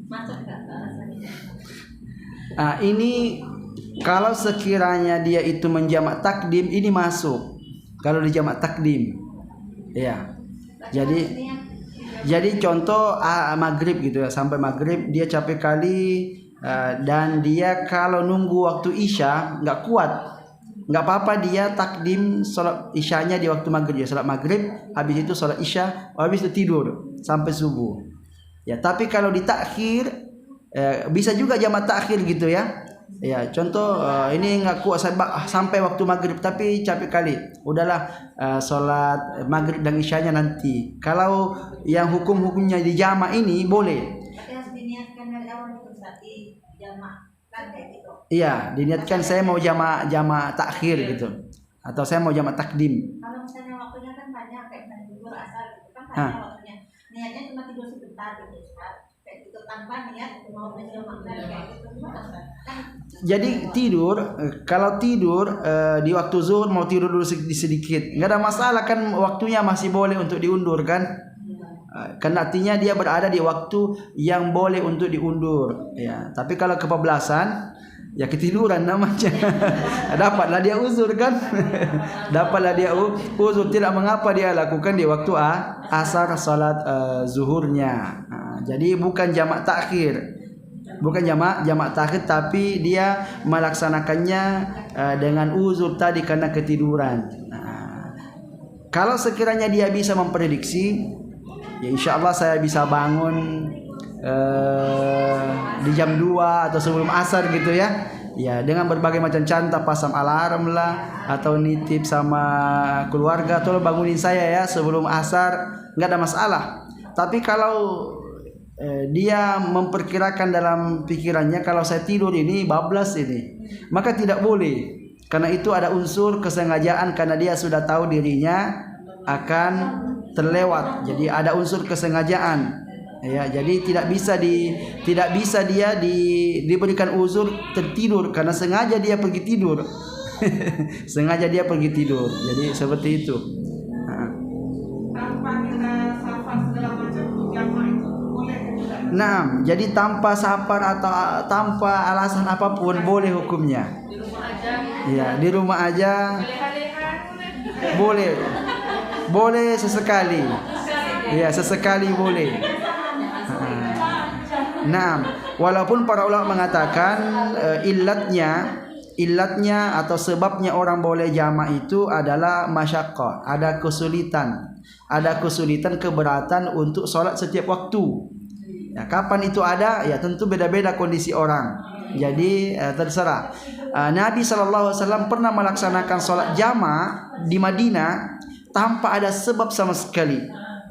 macet nggak alasannya? Ini kalau sekiranya dia itu menjamak takdim, ini masuk. Kalau di jamak takdim, ya. Jadi contoh maghrib gitu ya, sampai maghrib dia capek kali, dan dia kalau nunggu waktu isya nggak kuat, nggak apa-apa dia takdim sholat isyanya di waktu maghrib, ya, sholat maghrib, habis itu sholat isya, habis itu tidur sampai subuh. Ya, tapi kalau ditakhir, bisa juga jamak takhir gitu ya. Ya, contoh ini nggak kuat sampai waktu maghrib tapi capek kali, udahlah sholat maghrib dan isyanya nanti. Kalau yang hukum-hukumnya di jamak ini boleh. Tapi harus diniatkan dari awal itu saat di jamak kan kayak gitu. Iya, diniatkan saya mau jamak takhir gitu, atau saya mau jamak takdim. Kalau misalnya waktunya kan banyak kayak tidur asar gitu kan banyak waktunya. Niatnya cuma tidur sebentar gitu kan. Kayak gitu tanpa niat mau menjamak kayak gitu. Jadi tidur, kalau tidur di waktu zuhur mau tidur dulu sedikit, nggak ada masalah kan, waktunya masih boleh untuk diundur kan? Karena artinya dia berada di waktu yang boleh untuk diundur. Ya, tapi kalau kebablasan, ya ketiduran namanya. Dapatlah dia uzur kan? Dapatlah dia uzur, tidak mengapa dia lakukan di waktu asar salat zuhurnya. Jadi bukan jamak takhir. Bukan jamak takhir, tapi dia melaksanakannya dengan uzur tadi karena ketiduran. Kalau sekiranya dia bisa memprediksi, ya insya Allah saya bisa bangun di jam 2 atau sebelum asar gitu ya. Ya, dengan berbagai macam cara, pasang alarm lah, atau nitip sama keluarga, tolong bangunin saya ya sebelum asar, nggak ada masalah. Tapi kalau dia memperkirakan dalam pikirannya kalau saya tidur ini bablas ini, maka tidak boleh, karena itu ada unsur kesengajaan, karena dia sudah tahu dirinya akan terlewat. Jadi ada unsur kesengajaan, ya. Jadi tidak bisa dia diberikan uzur tertidur karena sengaja dia pergi tidur. Sengaja dia pergi tidur. Jadi seperti itu. Tanpa kita safar segala macam jamak itu boleh tidak? Nah, jadi tanpa safar atau tanpa alasan apapun boleh hukumnya. Di rumah aja. Ya, di rumah aja. Boleh. Boleh sesekali. Ya, sesekali boleh. Nah, walaupun para ulama mengatakan illatnya atau sebabnya orang boleh jamak itu adalah masyaqqah, ada kesulitan keberatan untuk sholat setiap waktu. Ya, kapan itu ada? Ya tentu beda-beda kondisi orang. Jadi terserah. Nabi SAW pernah melaksanakan sholat jamak di Madinah tanpa ada sebab sama sekali.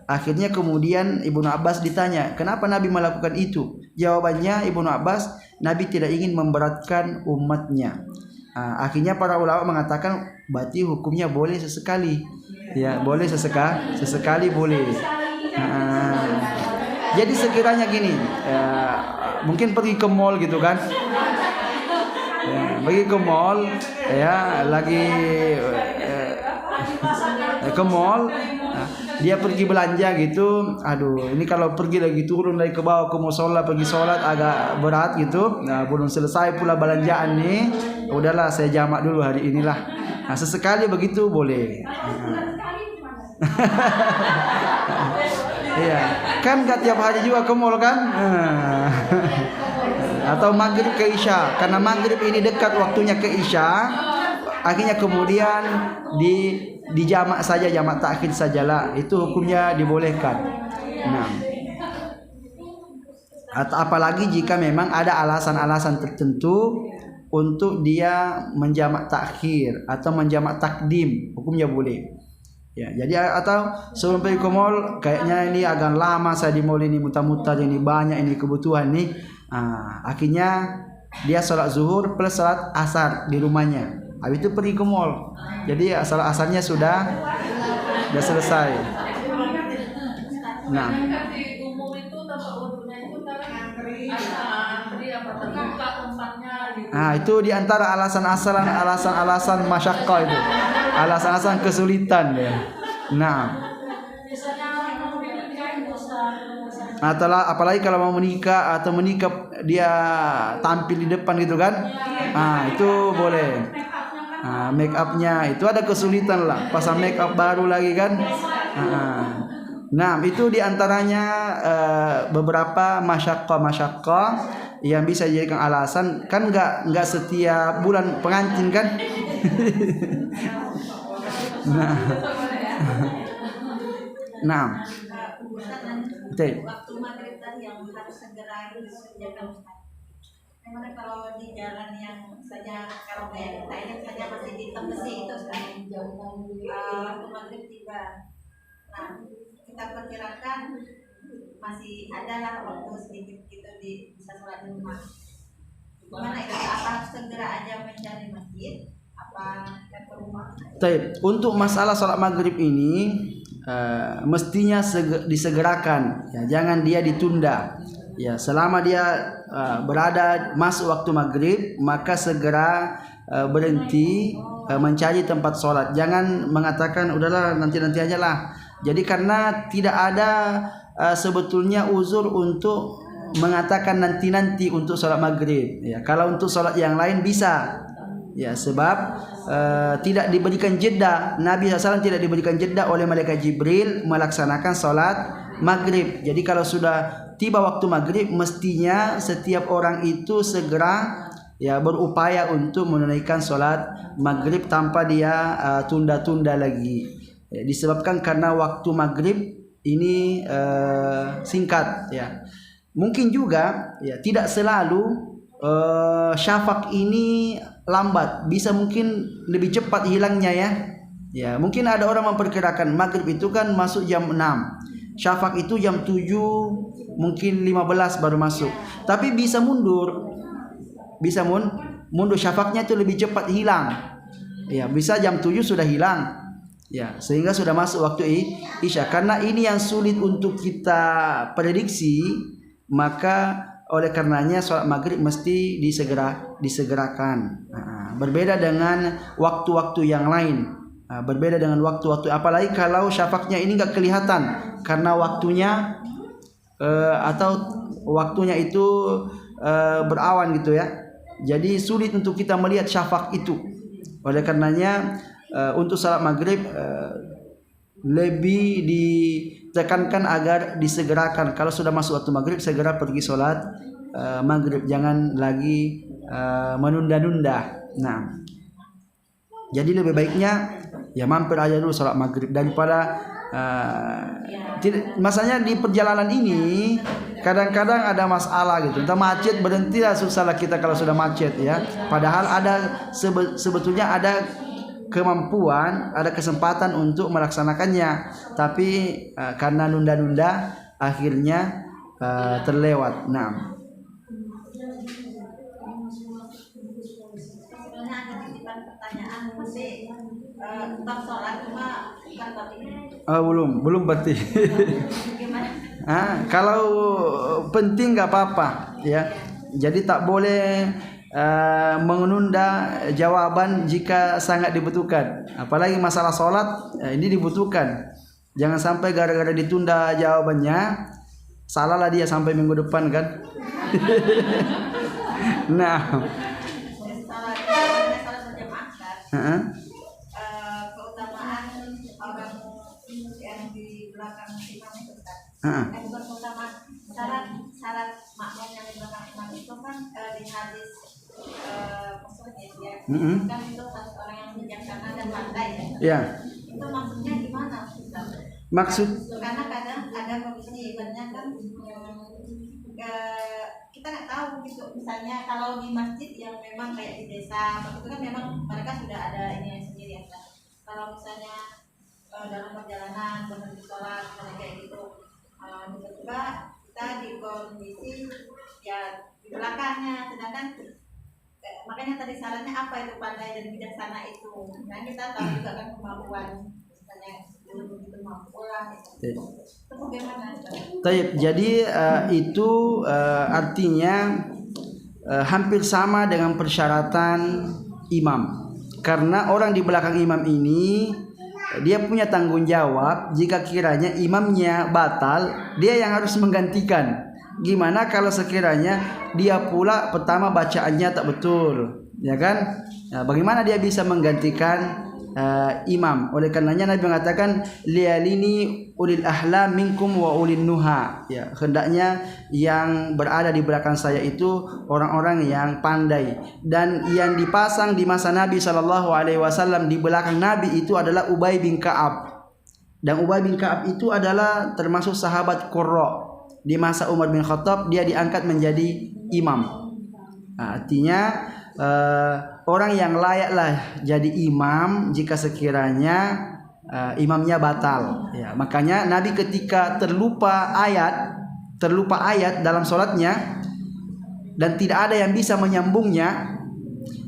Akhirnya kemudian Ibnu Abbas ditanya, kenapa Nabi melakukan itu? Jawabannya Ibnu Abbas, Nabi tidak ingin memberatkan umatnya. Akhirnya para ulama mengatakan berarti hukumnya boleh sesekali. Ya, boleh sesekali boleh. Jadi sekiranya gini, mungkin pergi ke mall gitu kan. Pergi ke mall, ya lagi ke mall, dia pergi belanja gitu. Aduh, ini kalau pergi lagi turun dari ke bawah ke musola pergi sholat agak berat gitu. Nah, belum selesai pula belanjaan nih. Udahlah saya jamak dulu hari inilah. Nah, sesekali begitu boleh. Iya, kan gak tiap hari juga ke mall kan? Atau maghrib ke isya, karena maghrib ini dekat waktunya ke isya, akhirnya kemudian di jamak saja, jamak takhir sajalah, itu hukumnya dibolehkan. Nah, atau apalagi jika memang ada alasan-alasan tertentu untuk dia menjamak takhir atau menjamak takdim, hukumnya boleh. Ya, jadi atau sebelum pergi ke mall, kayaknya ini agak lama saya di mall ini, muter-muter ini banyak ini kebutuhan nih. Akhirnya dia sholat zuhur plus sholat asar di rumahnya. Habis itu pergi ke mall. Jadi sholat asarnya sudah selesai. Nah, di umum itu tempat wudhunya itu antri apa terbuka tempatnya gitu. itu di antara alasan masyaqqah itu. Alasan-alasan kesulitan ya. Nah, apalagi kalau mau menikah atau menikah dia tampil di depan gitu kan. Itu boleh. Make upnya itu ada kesulitan lah, pasang make up baru lagi kan. Nah, itu diantaranya beberapa masyaqqah yang bisa dijadikan alasan. Kan nggak setiap bulan pengantin kan. Nah, Waktu maghrib tadi yang harus segera itu dikerjakan Ustaz. Memang kalau di jalan yang saja kalau kayak kita ini saja masih di Tembesi itu Ustaz. Waktu maghrib tiba. Nah, kita perkirakan masih ada lah waktu sedikit kita bisa sholat di rumah. Gimana itu? Apa harus segera aja mencari masjid? Apa ke rumah? Untuk masalah sholat maghrib ini mestinya disegerakan, ya, jangan dia ditunda. Ya, selama dia berada masuk waktu maghrib, maka segera berhenti mencari tempat sholat. Jangan mengatakan udahlah nanti aja lah. Jadi karena tidak ada sebetulnya uzur untuk mengatakan nanti untuk sholat maghrib. Ya, kalau untuk sholat yang lain bisa. Ya, sebab tidak diberikan jeda. Nabi SAW tidak diberikan jeda oleh malaikat Jibril melaksanakan sholat maghrib. Jadi kalau sudah tiba waktu maghrib, mestinya setiap orang itu segera ya berupaya untuk menunaikan sholat maghrib tanpa dia tunda-tunda lagi. Ya, disebabkan karena waktu maghrib ini singkat. Ya, mungkin juga ya tidak selalu syafaq ini lambat, bisa mungkin lebih cepat hilangnya ya. Ya, mungkin ada orang memperkirakan maghrib itu kan masuk jam 6. Syafaq itu jam 7, mungkin 15 baru masuk. Tapi bisa mundur. Bisa mundur syafaqnya itu lebih cepat hilang. Ya, bisa jam 7 sudah hilang. Ya, sehingga sudah masuk waktu Isya. Karena ini yang sulit untuk kita prediksi, maka oleh karenanya sholat maghrib mesti disegerakan. Berbeda dengan waktu-waktu yang lain. Berbeda dengan waktu-waktu, apalagi kalau syafaqnya ini nggak kelihatan karena waktunya atau waktunya itu berawan gitu ya. Jadi sulit untuk kita melihat syafaq itu. Oleh karenanya untuk sholat maghrib lebih tekankan agar disegerakan. Kalau sudah masuk waktu maghrib, segera pergi sholat maghrib, jangan lagi menunda-nunda. Nah, jadi lebih baiknya ya mampir aja dulu sholat maghrib daripada masalahnya di perjalanan ini kadang-kadang ada masalah gitu. Entah macet, berhentilah, susahlah kita kalau sudah macet ya. Padahal ada sebetulnya ada kemampuan, ada kesempatan untuk melaksanakannya, tapi karena nunda-nunda akhirnya terlewat. Nah, sebenarnya ada titipan pertanyaan masih tentang sholat cuma bukan topik ini. belum berarti. Gimana? Kalau penting nggak apa-apa ya. Jadi tak boleh menunda jawaban jika sangat dibutuhkan. Apalagi masalah sholat ini dibutuhkan. Jangan sampai gara-gara ditunda jawabannya, salahlah dia sampai minggu depan kan. Nah, Salah berjamaah kan. Keutamaan orang yang di belakang imam itu kan. Bukan keutamaan, syarat makmum yang di belakang imam itu kan di hadis maksudnya dia kan itu harus orang yang bijaksana dan pandai ya. Itu maksudnya gimana Ustaz? Maksud Karena kadang ada kondisi ibaratnya kan kita nggak tahu gitu, misalnya kalau di masjid yang memang kayak di desa itu kan memang mereka sudah ada ini sendiri ya kan. Kalau misalnya dalam perjalanan berhenti sholat kayak gitu, tiba-tiba kita di kondisi ya di belakangnya, sedangkan makanya tadi sarannya apa itu pandai dan bijaksana itu. Nah kita tahu juga kan kemampuan misalnya begitu mampu lah itu bagaimana? jadi itu artinya hampir sama dengan persyaratan imam. Karena orang di belakang imam ini dia punya tanggung jawab jika kiranya imamnya batal, dia yang harus menggantikan. Gimana kalau sekiranya dia pula pertama bacaannya tak betul, ya kan? Nah, bagaimana dia bisa menggantikan imam? Oleh karenanya Nabi mengatakan liyalini ulil ahlam minkum wa ulil nuha. Ya, hendaknya yang berada di belakang saya itu orang-orang yang pandai. Dan yang dipasang di masa Nabi SAW di belakang Nabi itu adalah Ubay bin Ka'ab. Dan Ubay bin Ka'ab itu adalah termasuk sahabat Qurra. Di masa Umar bin Khattab dia diangkat menjadi imam. Nah, artinya orang yang layaklah jadi imam jika sekiranya imamnya batal. Ya, makanya Nabi ketika terlupa ayat dalam sholatnya dan tidak ada yang bisa menyambungnya,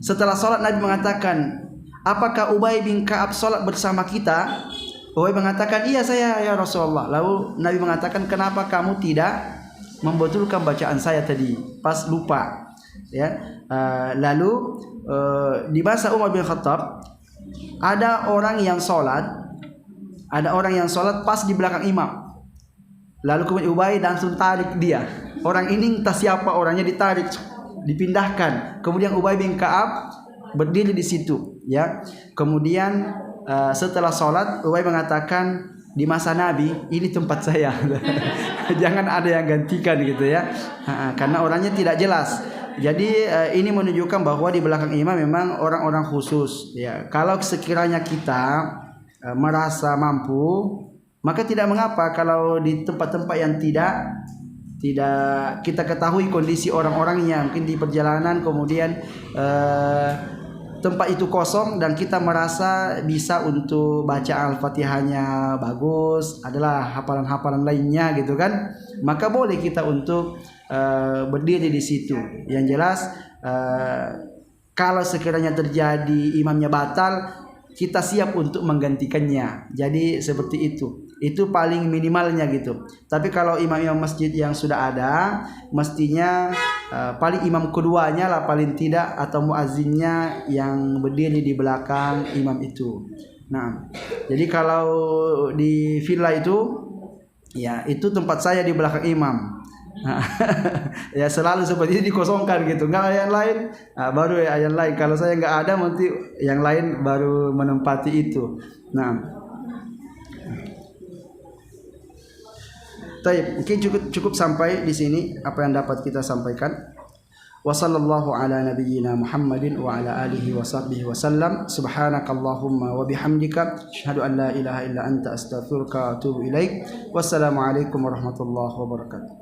setelah sholat Nabi mengatakan, apakah Ubay bin Ka'ab sholat bersama kita? Ubay mengatakan, iya saya ya Rasulullah. Lalu Nabi mengatakan, kenapa kamu tidak membetulkan bacaan saya tadi pas lupa? Ya, lalu di masa Umar bin Khattab ada orang yang sholat pas di belakang imam. Lalu kemudian Ubay langsung tarik dia. Orang ini entah siapa orangnya, ditarik, dipindahkan. Kemudian Ubay bin Ka'ab berdiri di situ. Ya, kemudian setelah sholat Ubay mengatakan, di masa Nabi ini tempat saya. Jangan ada yang gantikan gitu ya. Karena orangnya tidak jelas. Jadi ini menunjukkan bahwa di belakang imam memang orang-orang khusus ya. Kalau sekiranya kita merasa mampu, maka tidak mengapa kalau di tempat-tempat yang tidak kita ketahui kondisi orang-orangnya, mungkin di perjalanan kemudian tempat itu kosong dan kita merasa bisa untuk baca Al-Fatihahnya bagus, adalah hafalan-hafalan lainnya gitu kan, maka boleh kita untuk berdiri di situ. Yang jelas kalau sekiranya terjadi imamnya batal, kita siap untuk menggantikannya. Jadi seperti itu paling minimalnya gitu. Tapi kalau imam-imam masjid yang sudah ada, mestinya paling imam keduanya lah paling tidak, atau muazzinnya yang berdiri di belakang imam itu. Nah, jadi kalau di villa itu, ya itu tempat saya di belakang imam. Ya selalu seperti itu, dikosongkan gitu, nggak ada yang lain, baru yang lain. Kalau saya nggak ada, nanti yang lain baru menempati itu. Nah, Taib, mungkin cukup sampai di sini apa yang dapat kita sampaikan. Wa sallallahu ala nabiyyina Muhammadin wa ala alihi wa sahbihi wa sallam. Subhanakallahumma wa bihamdika asyhadu an la ilaha illa anta astaghfiruka wa atubu ilaik. Wassalamu alaikum warahmatullahi wabarakatuh.